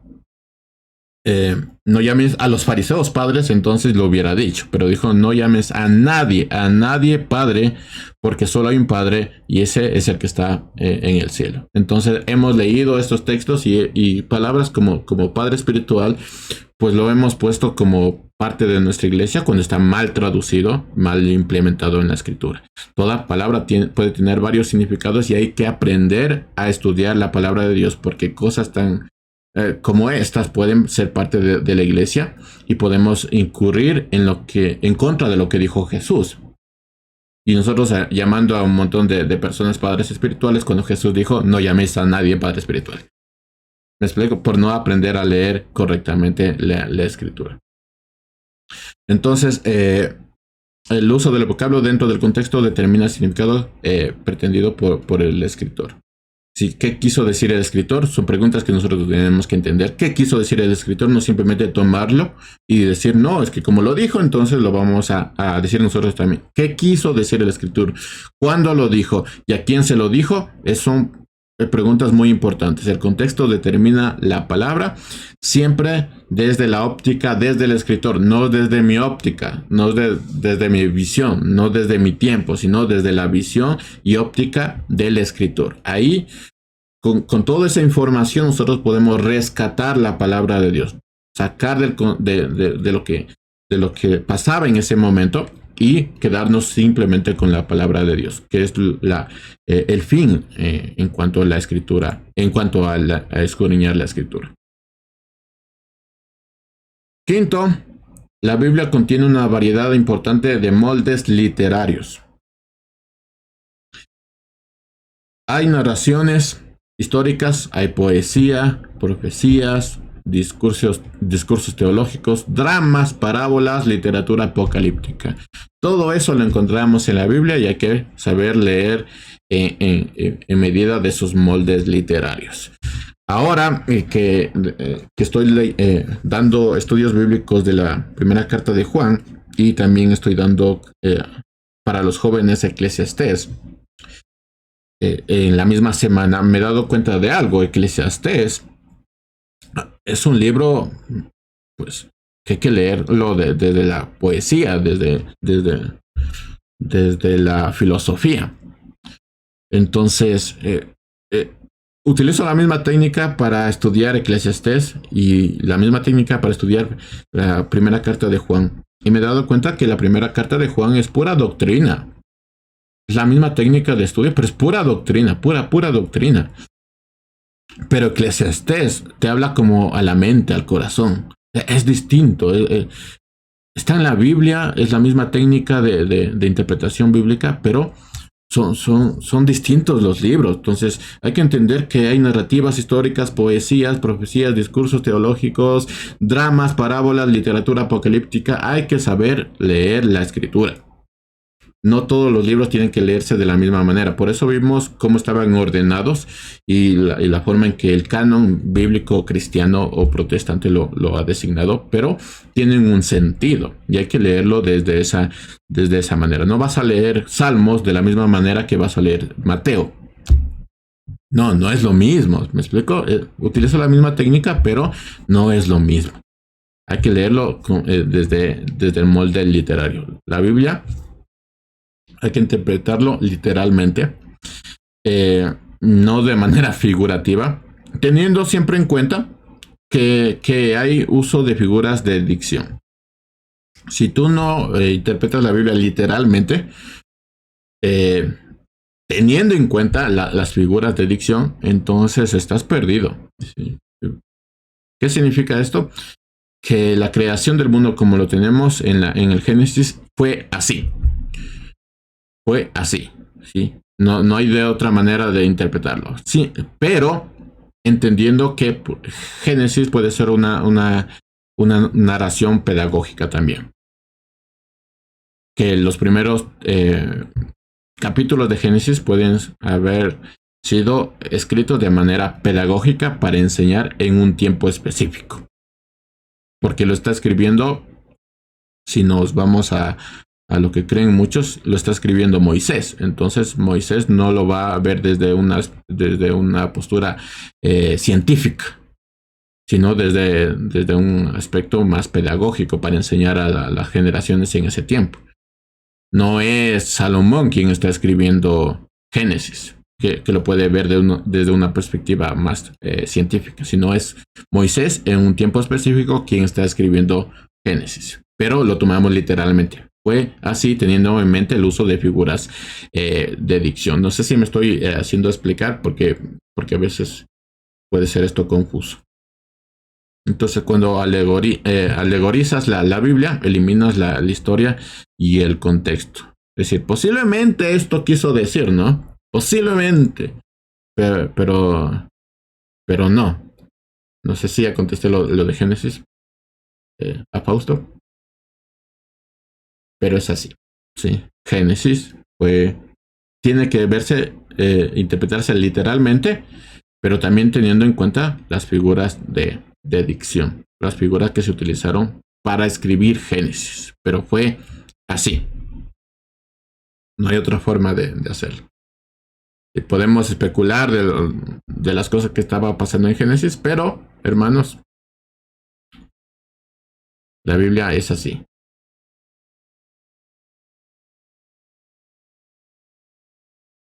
no llames a los fariseos padres, entonces lo hubiera dicho, pero dijo no llames a nadie padre, porque solo hay un padre y ese es el que está en el cielo. Entonces hemos leído estos textos y palabras como padre espiritual, pues lo hemos puesto como parte de nuestra iglesia cuando está mal traducido, mal implementado en la escritura. Toda palabra puede tener varios significados y hay que aprender a estudiar la palabra de Dios, porque cosas tan como estas pueden ser parte de la iglesia y podemos incurrir en contra de lo que dijo Jesús. Y nosotros llamando a un montón de personas padres espirituales cuando Jesús dijo no llaméis a nadie padre espiritual. Me explico, por no aprender a leer correctamente la escritura. Entonces, el uso del vocablo dentro del contexto determina el significado pretendido por el escritor. Sí, ¿qué quiso decir el escritor? Son preguntas que nosotros tenemos que entender. ¿Qué quiso decir el escritor? No simplemente tomarlo y decir, no, es que como lo dijo, entonces lo vamos a decir nosotros también. ¿Qué quiso decir el escritor? ¿Cuándo lo dijo? ¿Y a quién se lo dijo? Son preguntas muy importantes. El contexto determina la palabra siempre desde la óptica, desde el escritor, no desde mi óptica, no desde mi visión, no desde mi tiempo, sino desde la visión y óptica del escritor. Ahí, con toda esa información, nosotros podemos rescatar la palabra de Dios, sacar de lo que pasaba en ese momento y quedarnos simplemente con la palabra de Dios, que es el fin en cuanto a la escritura, en cuanto a escudriñar la escritura. Quinto, la Biblia contiene una variedad importante de moldes literarios. Hay narraciones históricas, hay poesía, profecías, discursos teológicos, dramas, parábolas, literatura apocalíptica. Todo eso lo encontramos en la Biblia y hay que saber leer en medida de sus moldes literarios. Ahora que estoy dando estudios bíblicos de la primera carta de Juan y también estoy dando para los jóvenes Eclesiastés, en la misma semana me he dado cuenta de algo. Eclesiastés es un libro pues que hay que leerlo desde la poesía, desde la filosofía. Entonces utilizo la misma técnica para estudiar Eclesiastés y la misma técnica para estudiar la primera carta de Juan. Y me he dado cuenta que la primera carta de Juan es pura doctrina. Es la misma técnica de estudio, pero es pura doctrina, pura doctrina. Pero Eclesiastés te habla como a la mente, al corazón. Es distinto. Está en la Biblia, es la misma técnica de interpretación bíblica, pero son distintos los libros. Entonces hay que entender que hay narrativas históricas, poesías, profecías, discursos teológicos, dramas, parábolas, literatura apocalíptica. Hay que saber leer la escritura. No todos los libros tienen que leerse de la misma manera. Por eso vimos cómo estaban ordenados y la forma en que el canon bíblico cristiano o protestante lo ha designado, pero tienen un sentido y hay que leerlo desde esa manera. No vas a leer Salmos de la misma manera que vas a leer Mateo. No es lo mismo. ¿Me explico? Utilizo la misma técnica, pero no es lo mismo. Hay que leerlo desde el molde literario. La Biblia hay que interpretarlo literalmente, no de manera figurativa, teniendo siempre en cuenta que hay uso de figuras de dicción. Si tú no interpretas la Biblia literalmente, teniendo en cuenta las figuras de dicción, entonces estás perdido. ¿Sí? ¿Qué significa esto? Que la creación del mundo como lo tenemos en el Génesis fue así. Fue así, ¿sí? No hay de otra manera de interpretarlo. Sí, pero entendiendo que Génesis puede ser una narración pedagógica también. Que los primeros capítulos de Génesis pueden haber sido escritos de manera pedagógica para enseñar en un tiempo específico. Porque lo está escribiendo, si nos vamos a lo que creen muchos, lo está escribiendo Moisés. Entonces Moisés no lo va a ver desde una postura científica, sino desde un aspecto más pedagógico para enseñar a las generaciones en ese tiempo. No es Salomón quien está escribiendo Génesis, que lo puede ver desde una perspectiva más científica, sino es Moisés en un tiempo específico quien está escribiendo Génesis. Pero lo tomamos literalmente. Fue así teniendo en mente el uso de figuras de dicción. No sé si me estoy haciendo explicar porque a veces puede ser esto confuso. Entonces cuando alegorizas la Biblia, eliminas la historia y el contexto. Es decir, posiblemente esto quiso decir, ¿no? Posiblemente. Pero no. No sé si ya contesté lo de Génesis a Fausto. Pero es así. Sí. Génesis tiene que interpretarse literalmente, pero también teniendo en cuenta las figuras de dicción, las figuras que se utilizaron para escribir Génesis, pero fue así. No hay otra forma de hacerlo. Y podemos especular de las cosas que estaba pasando en Génesis, pero, hermanos, la Biblia es así.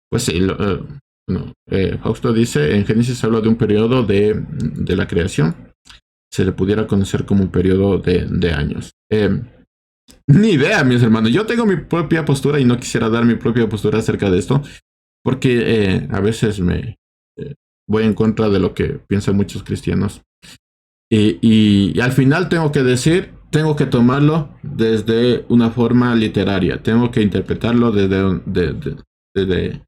Pues sí, Fausto dice, en Génesis habla de un periodo de la creación. Se le pudiera conocer como un periodo de años. Ni idea, mis hermanos. Yo tengo mi propia postura y no quisiera dar mi propia postura acerca de esto, porque a veces me voy en contra de lo que piensan muchos cristianos. Y al final tengo que tomarlo desde una forma literaria. Tengo que interpretarlo desde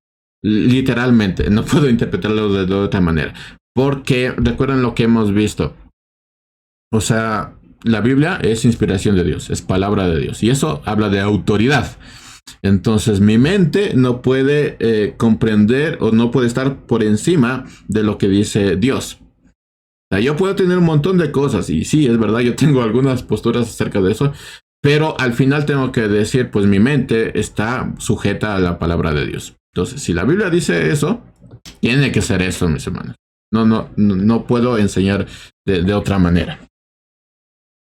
literalmente. No puedo interpretarlo de otra manera. Porque recuerden lo que hemos visto. O sea, la Biblia es inspiración de Dios, es palabra de Dios. Y eso habla de autoridad. Entonces mi mente no puede comprender o no puede estar por encima de lo que dice Dios. O sea, yo puedo tener un montón de cosas y sí, es verdad, yo tengo algunas posturas acerca de eso. Pero al final tengo que decir, pues mi mente está sujeta a la palabra de Dios. Entonces, si la Biblia dice eso, tiene que ser eso, mis hermanos. No puedo enseñar de otra manera.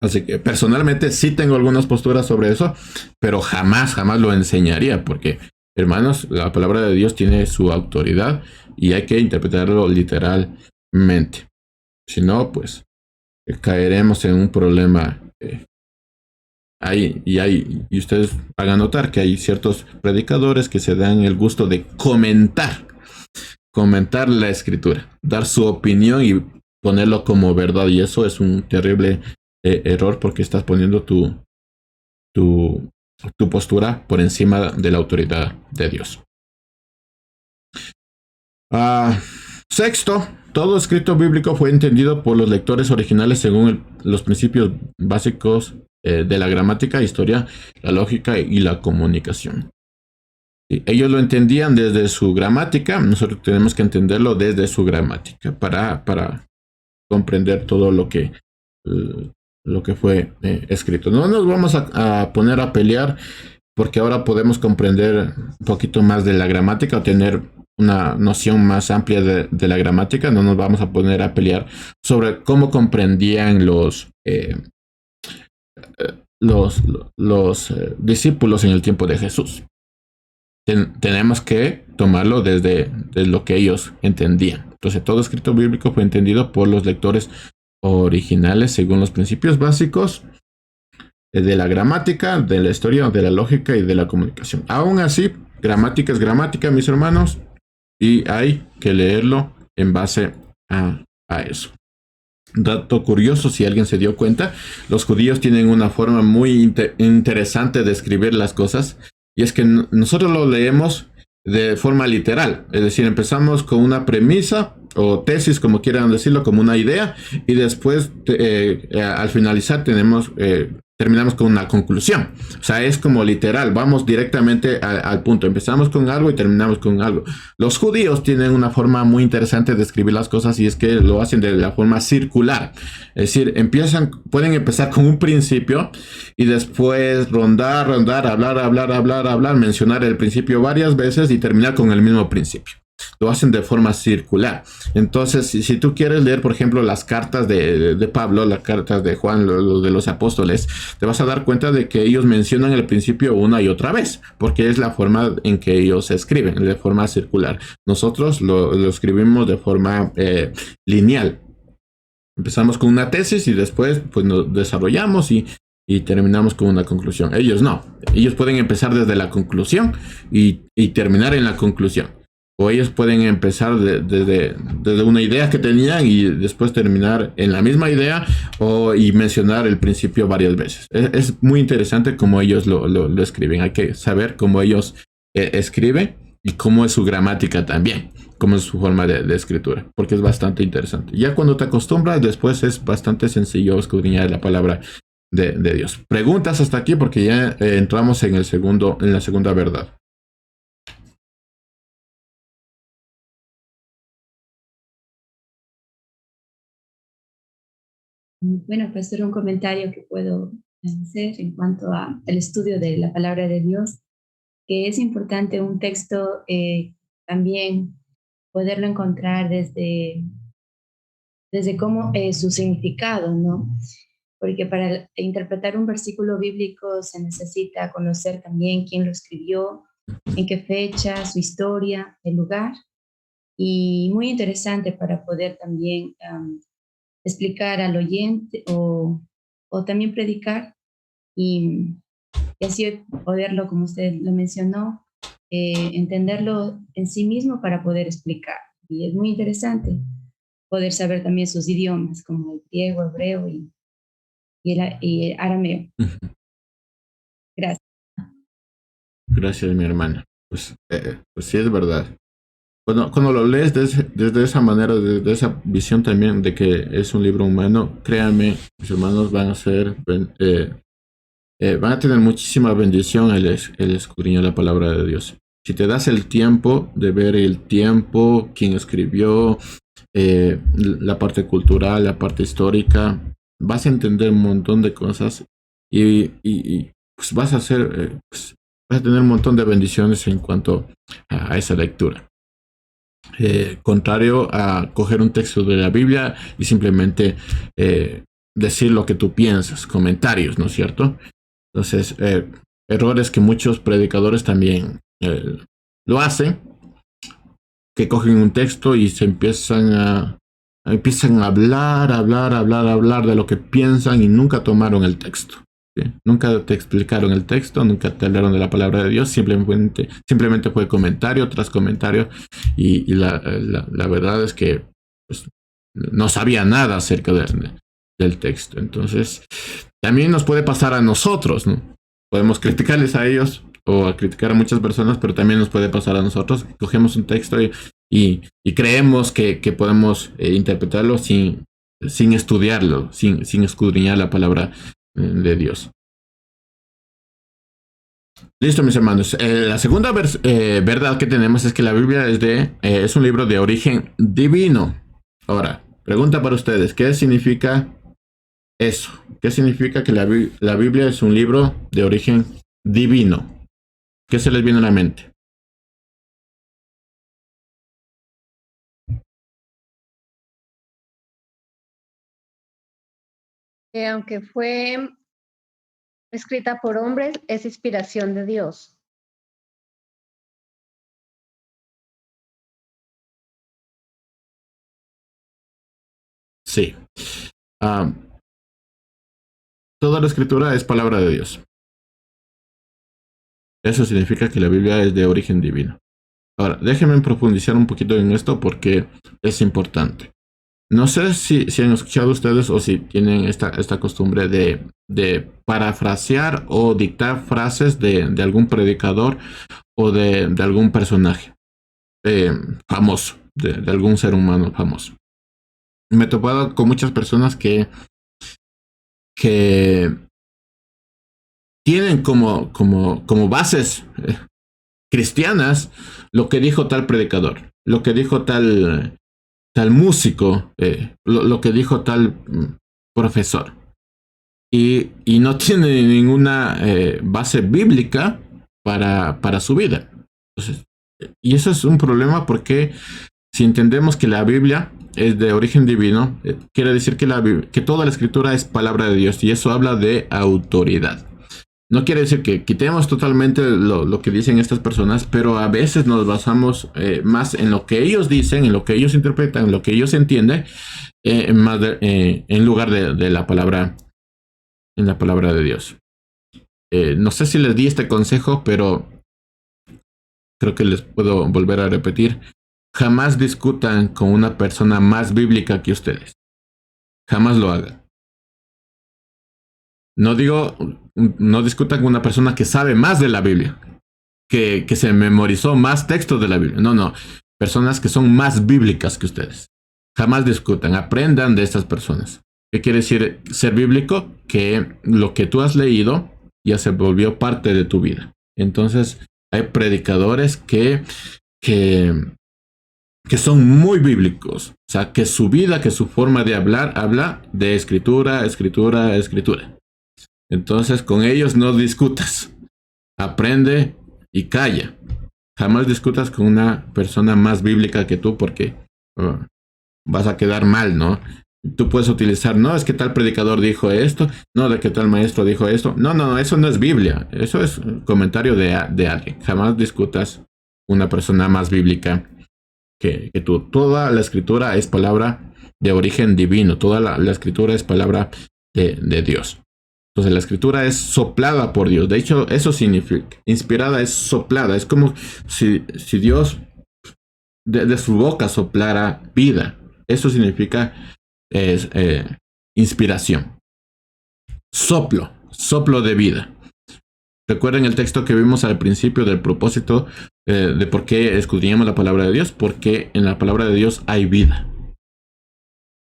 Así que personalmente sí tengo algunas posturas sobre eso, pero jamás lo enseñaría porque, hermanos, la palabra de Dios tiene su autoridad y hay que interpretarlo literalmente. Si no, pues caeremos en un problema. Y ustedes hagan notar que hay ciertos predicadores que se dan el gusto de comentar la escritura, dar su opinión y ponerlo como verdad, y eso es un terrible error porque estás poniendo tu postura por encima de la autoridad de Dios. Sexto, todo escrito bíblico fue entendido por los lectores originales según los principios básicos de la gramática, historia, la lógica y la comunicación. Sí, ellos lo entendían desde su gramática, nosotros tenemos que entenderlo desde su gramática para comprender todo lo que fue escrito. No nos vamos a poner a pelear porque ahora podemos comprender un poquito más de la gramática o tener una noción más amplia de la gramática. No nos vamos a poner a pelear sobre cómo comprendían los discípulos en el tiempo de Jesús. Tenemos que tomarlo desde lo que ellos entendían. Entonces todo escrito bíblico fue entendido por los lectores originales según los principios básicos de la gramática, de la historia, de la lógica y de la comunicación. Aún así, gramática es gramática, mis hermanos, y hay que leerlo en base a eso. dato curioso, si alguien se dio cuenta, los judíos tienen una forma muy interesante de escribir las cosas, y es que nosotros lo leemos de forma literal, es decir, empezamos con una premisa o tesis, como quieran decirlo, como una idea, y después al finalizar terminamos con una conclusión. O sea, es como literal, vamos directamente al punto. Empezamos con algo y terminamos con algo. Los judíos tienen una forma muy interesante de escribir las cosas, y es que lo hacen de la forma circular. Es decir, pueden empezar con un principio y después rondar, hablar, mencionar el principio varias veces y terminar con el mismo principio. Lo hacen de forma circular. Entonces, si tú quieres leer, por ejemplo, las cartas de Pablo, las cartas de Juan, lo de los apóstoles, te vas a dar cuenta de que ellos mencionan el principio una y otra vez, porque es la forma en que ellos escriben, de forma circular. Nosotros lo escribimos de forma lineal. Empezamos con una tesis y después pues nos desarrollamos y terminamos con una conclusión. Ellos no. Ellos pueden empezar desde la conclusión y terminar en la conclusión. O ellos pueden empezar desde una idea que tenían y después terminar en la misma idea y mencionar el principio varias veces. Es muy interesante cómo ellos lo escriben. Hay que saber cómo ellos escriben y cómo es su gramática también, cómo es su forma de escritura, porque es bastante interesante. Ya cuando te acostumbras, después es bastante sencillo escudriñar la palabra de Dios. Preguntas hasta aquí, porque ya entramos en la segunda verdad. Bueno, pues era un comentario que puedo hacer en cuanto al estudio de la palabra de Dios, que es importante un texto también poderlo encontrar desde cómo su significado, ¿no? Porque para interpretar un versículo bíblico se necesita conocer también quién lo escribió, en qué fecha, su historia, el lugar, y muy interesante para poder también explicar al oyente o también predicar y así poderlo, como usted lo mencionó, entenderlo en sí mismo para poder explicar. Y es muy interesante poder saber también sus idiomas, como el griego, hebreo y el arameo. Gracias. Gracias, mi hermana. Pues sí es verdad. Cuando lo lees desde esa manera, desde esa visión también de que es un libro humano, créanme, mis hermanos van a tener muchísima bendición el escudriñar la palabra de Dios. Si te das el tiempo de ver quién escribió, la parte cultural, la parte histórica, vas a entender un montón de cosas y pues vas a tener un montón de bendiciones en cuanto a esa lectura. Contrario a coger un texto de la Biblia y simplemente decir lo que tú piensas, comentarios, ¿no es cierto? Entonces, errores que muchos predicadores también lo hacen, que cogen un texto y se empiezan a hablar de lo que piensan y nunca tomaron el texto. ¿Sí? Nunca te explicaron el texto, nunca te hablaron de la palabra de Dios, simplemente fue comentario tras comentario y la verdad es que pues, no sabía nada acerca del texto. Entonces, también nos puede pasar a nosotros, ¿no? Podemos criticarles a ellos o a criticar a muchas personas, pero también nos puede pasar a nosotros. Cogemos un texto y creemos que podemos interpretarlo sin estudiarlo, sin escudriñar la palabra de Dios. Listo, mis hermanos. La segunda verdad que tenemos es que la Biblia es un libro de origen divino. Ahora, pregunta para ustedes, ¿qué significa eso? ¿Qué significa que la Biblia es un libro de origen divino? ¿Qué se les viene a la mente? Aunque fue escrita por hombres, es inspiración de Dios. Sí. Toda la escritura es palabra de Dios. Eso significa que la Biblia es de origen divino. Ahora, déjenme profundizar un poquito en esto porque es importante. No sé si han escuchado ustedes o si tienen esta costumbre de parafrasear o dictar frases de algún predicador o de algún personaje famoso, de algún ser humano famoso. Me he topado con muchas personas que tienen como bases cristianas lo que dijo tal predicador, lo que dijo tal músico, lo que dijo tal profesor. Y no tiene ninguna base bíblica para su vida. Entonces, y eso es un problema porque si entendemos que la Biblia es de origen divino, quiere decir que toda la escritura es palabra de Dios y eso habla de autoridad. No quiere decir que quitemos totalmente lo que dicen estas personas, pero a veces nos basamos más en lo que ellos dicen, en lo que ellos interpretan, en lo que ellos entienden, en lugar de la palabra, en la palabra de Dios. No sé si les di este consejo, pero creo que les puedo volver a repetir. Jamás discutan con una persona más bíblica que ustedes. Jamás lo hagan. No discutan con una persona que sabe más de la Biblia, que se memorizó más textos de la Biblia. No. Personas que son más bíblicas que ustedes. Jamás discutan, aprendan de estas personas. ¿Qué quiere decir ser bíblico? Que lo que tú has leído ya se volvió parte de tu vida. Entonces, hay predicadores que son muy bíblicos. O sea, que su vida, que su forma de hablar, habla de escritura. Entonces, con ellos no discutas. Aprende y calla. Jamás discutas con una persona más bíblica que tú porque vas a quedar mal, ¿no? Tú puedes utilizar, no, es que tal predicador dijo esto, no, de que tal maestro dijo esto. No, eso no es Biblia. Eso es un comentario de alguien. Jamás discutas con una persona más bíblica que tú. Toda la escritura es palabra de origen divino. Toda la escritura es palabra de Dios. Entonces la escritura es soplada por Dios. De hecho, eso significa, inspirada es soplada. Es como si Dios de su boca soplara vida. Eso significa inspiración. Soplo de vida. Recuerden el texto que vimos al principio del propósito de por qué escudriñamos la palabra de Dios. Porque en la palabra de Dios hay vida.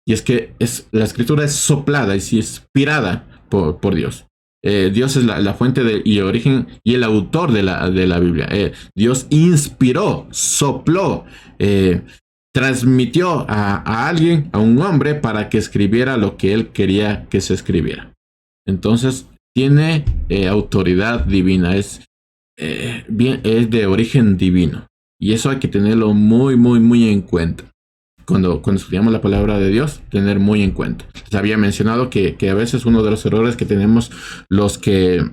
Y es que la escritura es soplada, es inspirada por Dios. Dios es la fuente y origen y el autor de la Biblia. Dios inspiró, sopló, transmitió a alguien, a un hombre, para que escribiera lo que él quería que se escribiera. Entonces, tiene autoridad divina, es de origen divino. Y eso hay que tenerlo muy, muy, muy en cuenta. Cuando estudiamos la palabra de Dios, tener muy en cuenta. Les había mencionado que a veces uno de los errores que tenemos los que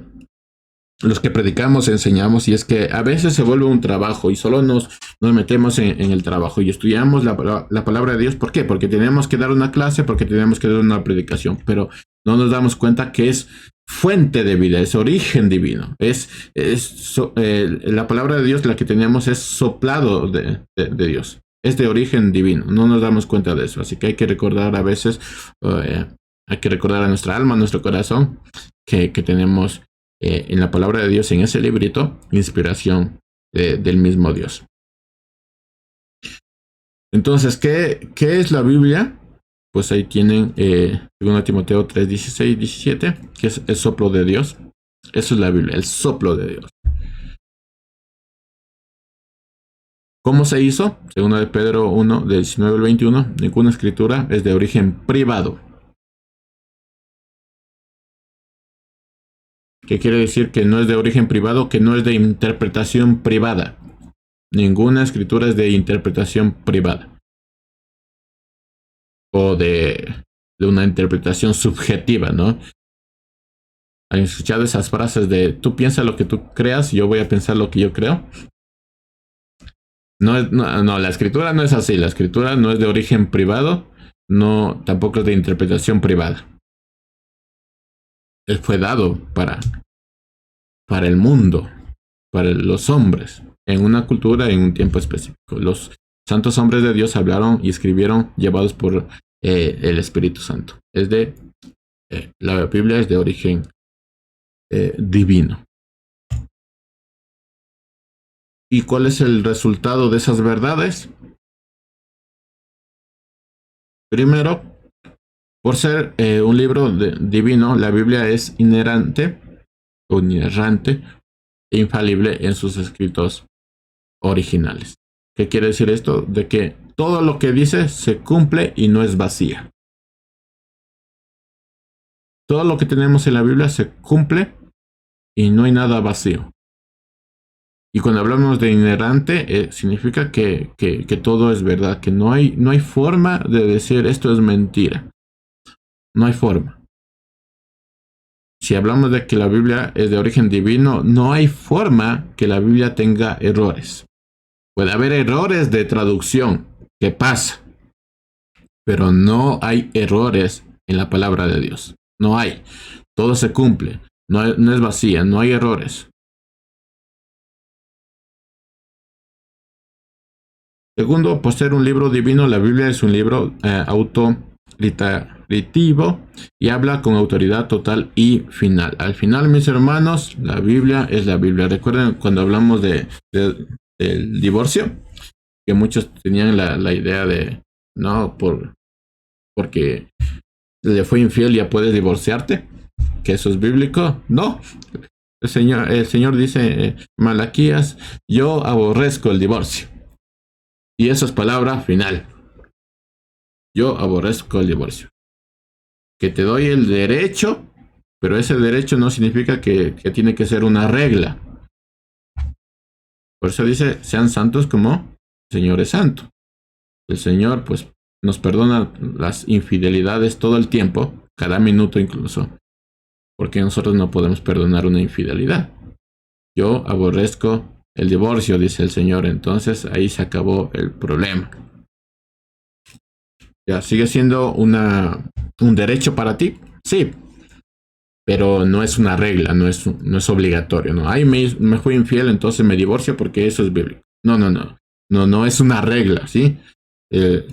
predicamos, enseñamos, y es que a veces se vuelve un trabajo y solo nos metemos en el trabajo y estudiamos la palabra de Dios. ¿Por qué? Porque tenemos que dar una clase, porque tenemos que dar una predicación, pero no nos damos cuenta que es fuente de vida, es origen divino. La palabra de Dios, la que tenemos, es soplado de Dios. Es de origen divino, no nos damos cuenta de eso. Así que hay que recordar a veces, hay que recordar a nuestra alma, a nuestro corazón, que tenemos en la palabra de Dios, en ese librito, inspiración del mismo Dios. Entonces, ¿qué es la Biblia? Pues ahí tienen 2 Timoteo 3, 16, 17, que es el soplo de Dios. Eso es la Biblia, el soplo de Dios. ¿Cómo se hizo? Según de Pedro 1, del 19 al 21, ninguna escritura es de origen privado. ¿Qué quiere decir? Que no es de origen privado, que no es de interpretación privada. Ninguna escritura es de interpretación privada. O de una interpretación subjetiva, ¿no? ¿Han escuchado esas frases de tú piensas lo que tú creas y yo voy a pensar lo que yo creo? No, la escritura no es así. La escritura no es de origen privado, no, tampoco es de interpretación privada. Él fue dado para el mundo, para los hombres, en una cultura, en un tiempo específico. Los santos hombres de Dios hablaron y escribieron llevados por el Espíritu Santo. La Biblia es de origen divino. ¿Y cuál es el resultado de esas verdades? Primero, por ser un libro divino, la Biblia es inerrante e infalible en sus escritos originales. ¿Qué quiere decir esto? De que todo lo que dice se cumple y no es vacía. Todo lo que tenemos en la Biblia se cumple y no hay nada vacío. Y cuando hablamos de inerrante, significa que todo es verdad, que no hay forma de decir esto es mentira. No hay forma. Si hablamos de que la Biblia es de origen divino, no hay forma que la Biblia tenga errores. Puede haber errores de traducción, ¿qué pasa? Pero no hay errores en la palabra de Dios. No hay. Todo se cumple. No es vacía, no hay errores. Segundo, por ser un libro divino, la Biblia es un libro autoritativo y habla con autoridad total y final. Al final, mis hermanos, la Biblia es la Biblia. Recuerden cuando hablamos del divorcio, que muchos tenían la idea de, no, porque le fue infiel ya puedes divorciarte, que eso es bíblico. No, el Señor dice, Malaquías, yo aborrezco el divorcio. Y eso es palabra final. Yo aborrezco el divorcio. Que te doy el derecho, pero ese derecho no significa que tiene que ser una regla. Por eso dice, sean santos como el Señor es santo. El Señor, pues, nos perdona las infidelidades todo el tiempo, cada minuto incluso. Porque nosotros no podemos perdonar una infidelidad. Yo aborrezco el divorcio, dice el Señor. Entonces ahí se acabó el problema. Ya, ¿sigue siendo un derecho para ti? Sí. Pero no es una regla, no es obligatorio, ¿no? Ay, me fui infiel, entonces me divorcio porque eso es bíblico. No es una regla, ¿sí?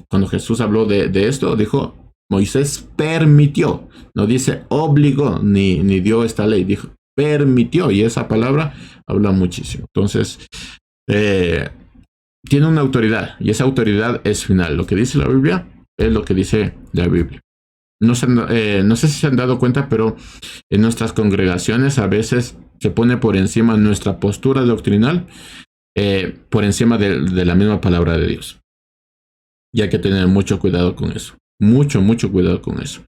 Cuando Jesús habló de esto, dijo, Moisés permitió. No dice obligó, ni dio esta ley, dijo permitió. Y esa palabra habla muchísimo. Entonces, tiene una autoridad y esa autoridad es final. Lo que dice la Biblia es lo que dice la Biblia. No sé si se han dado cuenta, pero en nuestras congregaciones a veces se pone por encima nuestra postura doctrinal, por encima de la misma palabra de Dios. Y hay que tener mucho cuidado con eso. Mucho cuidado con eso.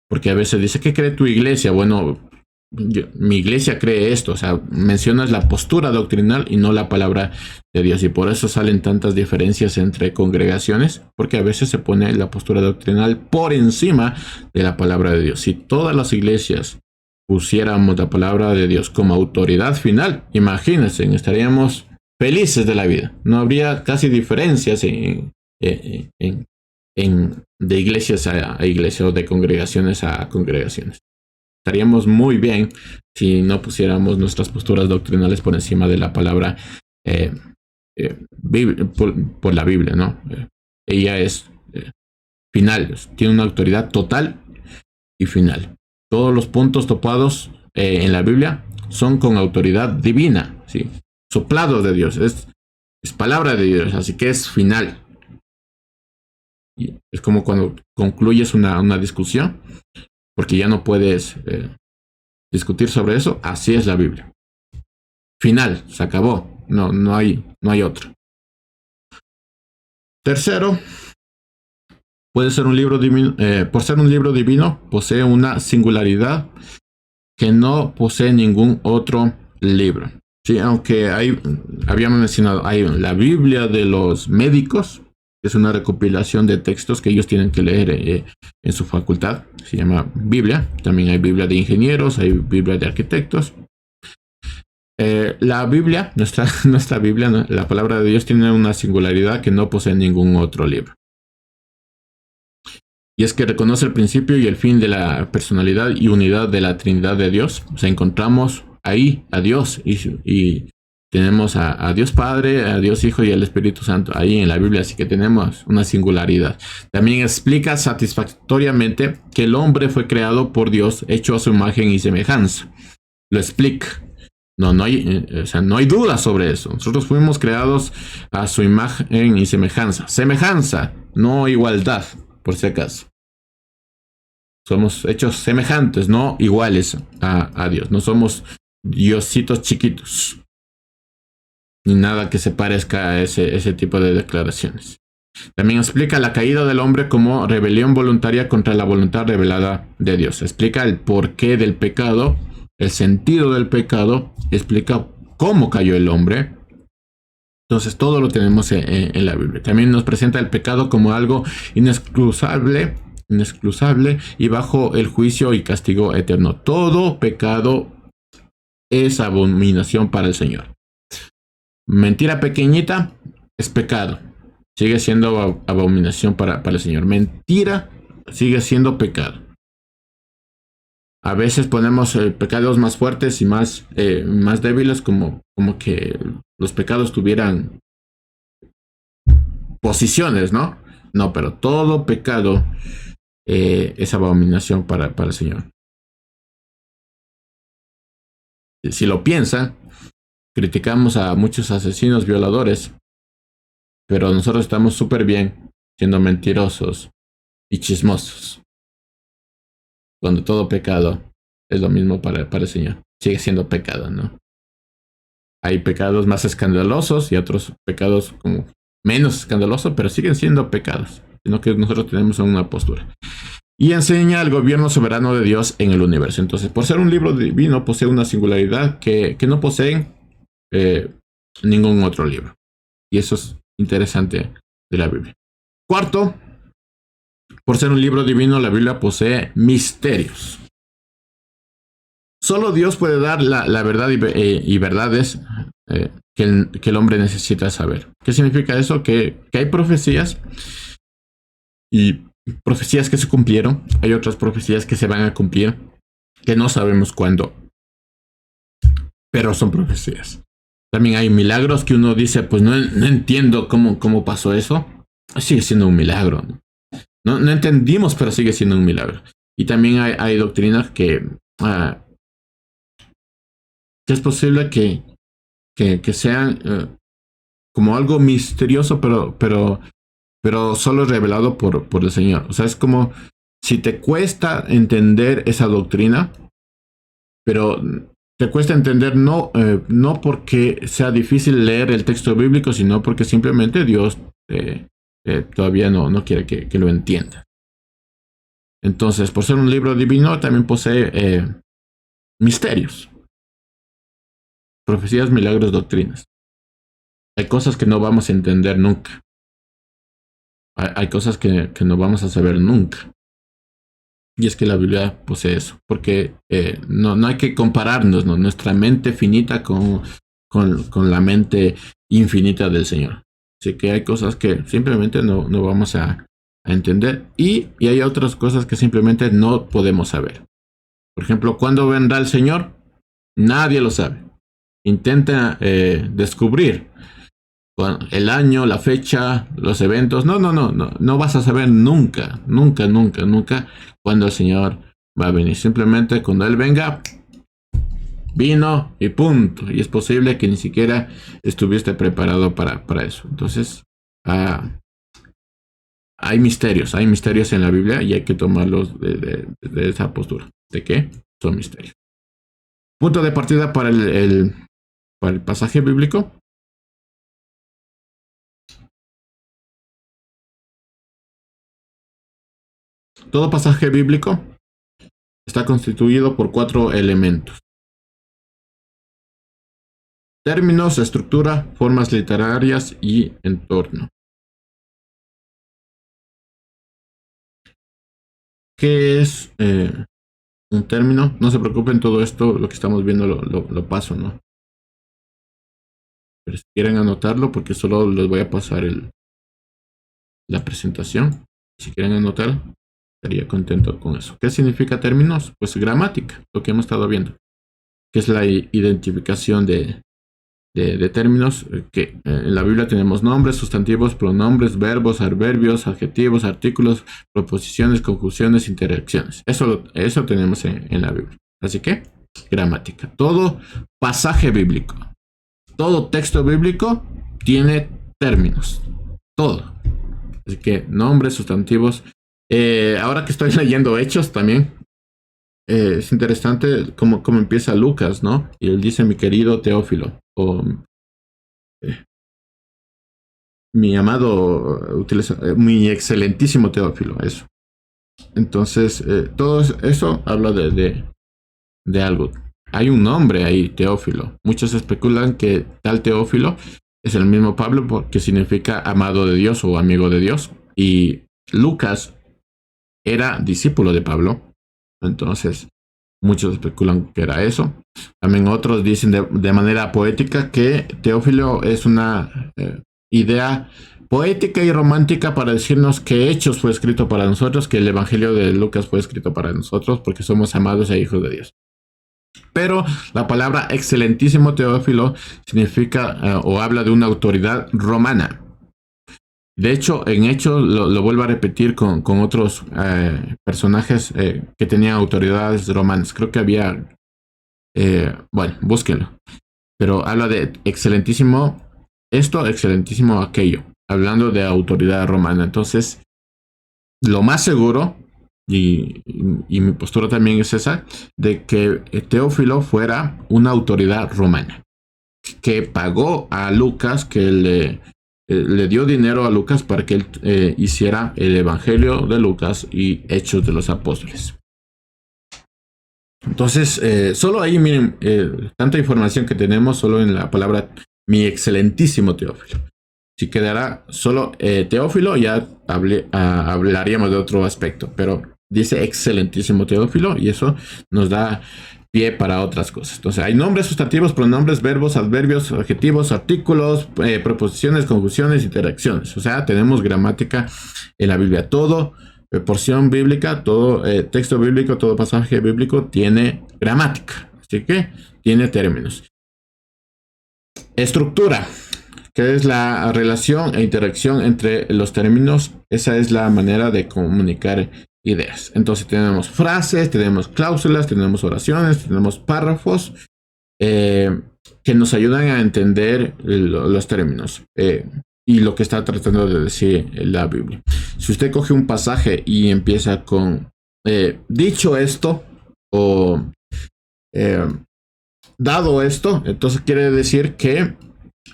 Porque a veces dice, ¿qué cree tu iglesia? Bueno, mi iglesia cree esto. O sea, mencionas la postura doctrinal y no la palabra de Dios. Y por eso salen tantas diferencias entre congregaciones. Porque a veces se pone la postura doctrinal por encima de la palabra de Dios. Si todas las iglesias pusiéramos la palabra de Dios como autoridad final, imagínense, estaríamos felices de la vida. No habría casi diferencias de iglesias a iglesias o de congregaciones a congregaciones. Estaríamos muy bien si no pusiéramos nuestras posturas doctrinales por encima de la palabra por la Biblia, ¿no? Ella es final, tiene una autoridad total y final. Todos los puntos topados en la Biblia son con autoridad divina, ¿sí? Soplado de Dios, es palabra de Dios, así que es final. Y es como cuando concluyes una discusión, porque ya no puedes discutir sobre eso. Así es la Biblia. Final, se acabó. No hay otro. Tercero, puede ser un libro divino. Por ser un libro divino, posee una singularidad que no posee ningún otro libro. Sí, aunque habíamos mencionado, hay la Biblia de los médicos. Es una recopilación de textos que ellos tienen que leer en su facultad. Se llama Biblia. También hay Biblia de ingenieros, hay Biblia de arquitectos. La Biblia, nuestra Biblia, ¿no? La palabra de Dios tiene una singularidad que no posee ningún otro libro. Y es que reconoce el principio y el fin de la personalidad y unidad de la Trinidad de Dios. O sea, encontramos ahí a Dios y Tenemos a Dios Padre, a Dios Hijo y al Espíritu Santo ahí en la Biblia, así que tenemos una singularidad. También explica satisfactoriamente que el hombre fue creado por Dios, hecho a su imagen y semejanza. Lo explica. No hay duda sobre eso. Nosotros fuimos creados a su imagen y semejanza. Semejanza, no igualdad, por si acaso. Somos hechos semejantes, no iguales a Dios. No somos diositos chiquitos. Ni nada que se parezca a ese tipo de declaraciones. También explica la caída del hombre como rebelión voluntaria contra la voluntad revelada de Dios. Explica el porqué del pecado, el sentido del pecado, explica cómo cayó el hombre. Entonces todo lo tenemos en la Biblia. También nos presenta el pecado como algo inexcusable y bajo el juicio y castigo eterno. Todo pecado es abominación para el Señor. Mentira pequeñita es pecado. Sigue siendo abominación para el Señor. Mentira sigue siendo pecado. A veces ponemos pecados más fuertes y más débiles, como que los pecados tuvieran posiciones, ¿no? No, pero todo pecado es abominación para el Señor. Si lo piensan, criticamos a muchos asesinos, violadores, pero nosotros estamos súper bien siendo mentirosos y chismosos. Cuando todo pecado es lo mismo para el Señor. Sigue siendo pecado, ¿no? Hay pecados más escandalosos y otros pecados como menos escandalosos, pero siguen siendo pecados, sino que nosotros tenemos una postura. Y enseña el gobierno soberano de Dios en el universo. Entonces, por ser un libro divino, posee una singularidad que no poseen ningún otro libro. Y eso es interesante de la Biblia. Cuarto, por ser un libro divino, la Biblia posee misterios. Solo Dios puede dar la verdad y verdades que el hombre necesita saber. ¿Qué significa eso? Que hay profecías y profecías que se cumplieron. Hay otras profecías que se van a cumplir, que no sabemos cuándo, pero son profecías. También hay milagros que uno dice, pues no entiendo cómo pasó eso. Sigue siendo un milagro. No entendimos, pero sigue siendo un milagro. Y también hay doctrinas que es posible que sean como algo misterioso, pero solo revelado por el Señor. O sea, es como si te cuesta entender esa doctrina, pero te cuesta entender no porque sea difícil leer el texto bíblico, sino porque simplemente Dios todavía no quiere que lo entienda. Entonces, por ser un libro divino, también posee misterios, profecías, milagros, doctrinas. Hay cosas que no vamos a entender nunca. Hay cosas que no vamos a saber nunca. Y es que la Biblia posee eso. Porque no hay que compararnos, ¿no? Nuestra mente finita con la mente infinita del Señor. Así que hay cosas que simplemente no vamos a entender. Y hay otras cosas que simplemente no podemos saber. Por ejemplo, ¿cuándo vendrá el Señor? Nadie lo sabe. Intenta descubrir el año, la fecha, los eventos. No vas a saber nunca cuándo el Señor va a venir. Simplemente cuando Él venga, vino y punto. Y es posible que ni siquiera estuviste preparado para eso. Entonces, hay misterios en la Biblia y hay que tomarlos de esa postura. ¿De qué? Son misterios. Punto de partida para el pasaje bíblico. Todo pasaje bíblico está constituido por 4 elementos: términos, estructura, formas literarias y entorno. ¿Qué es un término? No se preocupen, todo esto, lo que estamos viendo, lo paso, ¿no? Pero si quieren anotarlo, porque solo les voy a pasar la presentación. Si quieren anotar, estaría contento con eso. ¿Qué significa términos? Pues gramática, lo que hemos estado viendo, que es la identificación de de términos que en la Biblia tenemos nombres, sustantivos, pronombres, verbos, adverbios, adjetivos, artículos, proposiciones, conjunciones, interacciones. Eso tenemos en la Biblia. Así que, gramática. Todo pasaje bíblico, todo texto bíblico tiene términos. Todo. Así que nombres, sustantivos. Ahora que estoy leyendo Hechos también, es interesante cómo empieza Lucas, ¿no? Y él dice mi querido Teófilo, o mi amado, mi excelentísimo Teófilo, eso. Entonces, todo eso habla de algo. Hay un nombre ahí, Teófilo. Muchos especulan que tal Teófilo es el mismo Pablo porque significa amado de Dios o amigo de Dios. Y Lucas era discípulo de Pablo. Entonces, muchos especulan que era eso. También otros dicen de manera poética que Teófilo es una idea poética y romántica para decirnos que Hechos fue escrito para nosotros, que el Evangelio de Lucas fue escrito para nosotros porque somos amados e hijos de Dios. Pero la palabra excelentísimo Teófilo significa o habla de una autoridad romana. De hecho, en Hechos lo vuelvo a repetir con otros personajes que tenían autoridades romanas. Creo que había... bueno, búsquenlo. Pero habla de excelentísimo esto, excelentísimo aquello. Hablando de autoridad romana. Entonces, lo más seguro, y mi postura también es esa, de que Teófilo fuera una autoridad romana. Que pagó a Lucas, que le dio dinero a Lucas para que él hiciera el Evangelio de Lucas y Hechos de los Apóstoles. Entonces, solo ahí, miren, tanta información que tenemos solo en la palabra mi excelentísimo Teófilo. Si quedará solo Teófilo, ya hablaríamos de otro aspecto, pero dice excelentísimo Teófilo y eso nos da pie para otras cosas. Entonces hay nombres, sustantivos, pronombres, verbos, adverbios, adjetivos, artículos, preposiciones, conjunciones, interacciones. O sea, tenemos gramática en la Biblia. Todo porción bíblica, todo texto bíblico, todo pasaje bíblico tiene gramática. Así que tiene términos. Estructura, que es la relación e interacción entre los términos. Esa es la manera de comunicar ideas. Entonces tenemos frases, tenemos cláusulas, tenemos oraciones, tenemos párrafos que nos ayudan a entender los términos y lo que está tratando de decir la Biblia. Si usted coge un pasaje y empieza con dicho esto o dado esto, entonces quiere decir que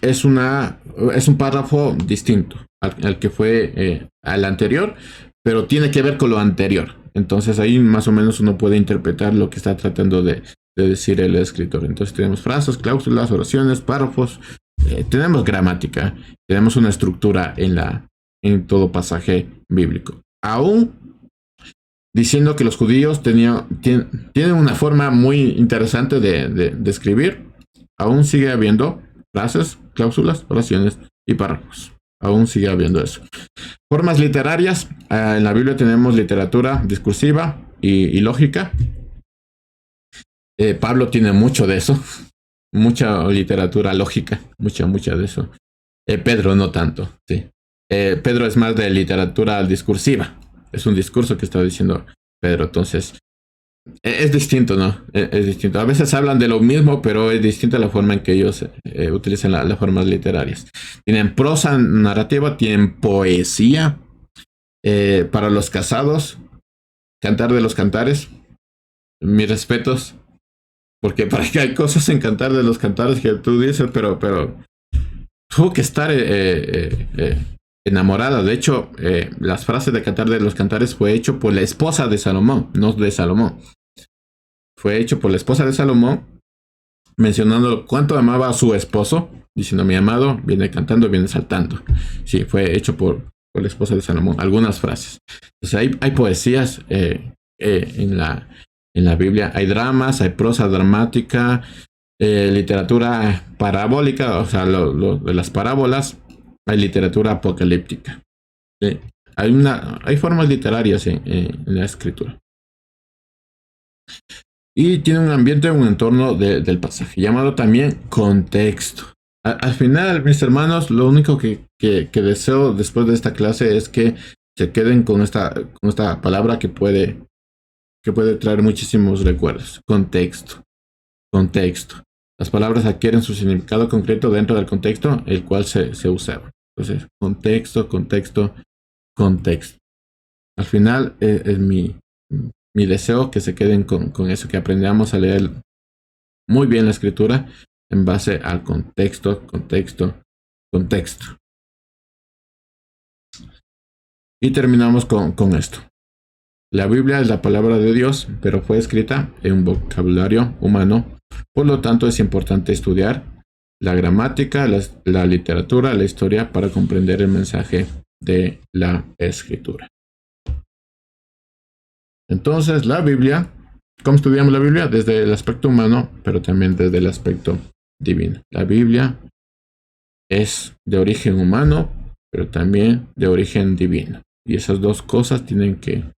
es un párrafo distinto al que fue al anterior, pero tiene que ver con lo anterior. Entonces ahí más o menos uno puede interpretar lo que está tratando de decir el escritor. Entonces tenemos frases, cláusulas, oraciones, párrafos, tenemos gramática, tenemos una estructura en todo pasaje bíblico. Aún diciendo que los judíos tienen una forma muy interesante de escribir, aún sigue habiendo frases, cláusulas, oraciones y párrafos. Aún sigue habiendo eso. Formas literarias. En la Biblia tenemos literatura discursiva y lógica. Pablo tiene mucho de eso. Mucha literatura lógica. Mucha de eso. Pedro no tanto. Sí. Pedro es más de literatura discursiva. Es un discurso que está diciendo Pedro. Entonces, es distinto, ¿no? Es distinto. A veces hablan de lo mismo, pero es distinta la forma en que ellos utilizan las formas literarias. Tienen prosa narrativa, tienen poesía. Para los casados, Cantar de los Cantares. Mis respetos. Porque para que hay cosas en Cantar de los Cantares que tú dices, pero tuvo que estar enamorada. De hecho, las frases de Cantar de los Cantares fue hecho por la esposa de Salomón, no de Salomón. Fue hecho por la esposa de Salomón, mencionando cuánto amaba a su esposo, diciendo mi amado, viene cantando, viene saltando. Sí, fue hecho por la esposa de Salomón, algunas frases. Entonces hay poesías en la Biblia, hay dramas, hay prosa dramática, literatura parabólica, o sea, de las parábolas, hay literatura apocalíptica. Hay formas literarias en la escritura. Y tiene un ambiente, un entorno del pasaje, llamado también contexto. Al final, mis hermanos, lo único que deseo después de esta clase es que se queden con esta palabra que puede traer muchísimos recuerdos. Contexto. Contexto. Las palabras adquieren su significado concreto dentro del contexto el cual se usaba. Entonces, contexto, contexto, contexto. Al final es mi deseo que se queden con eso, que aprendamos a leer muy bien la escritura en base al contexto, contexto, contexto. Y terminamos con esto. La Biblia es la palabra de Dios, pero fue escrita en un vocabulario humano. Por lo tanto, es importante estudiar la gramática, la literatura, la historia para comprender el mensaje de la escritura. Entonces, la Biblia, ¿cómo estudiamos la Biblia? Desde el aspecto humano, pero también desde el aspecto divino. La Biblia es de origen humano, pero también de origen divino. Y esas dos cosas tienen que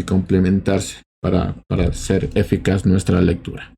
complementarse para ser eficaz nuestra lectura.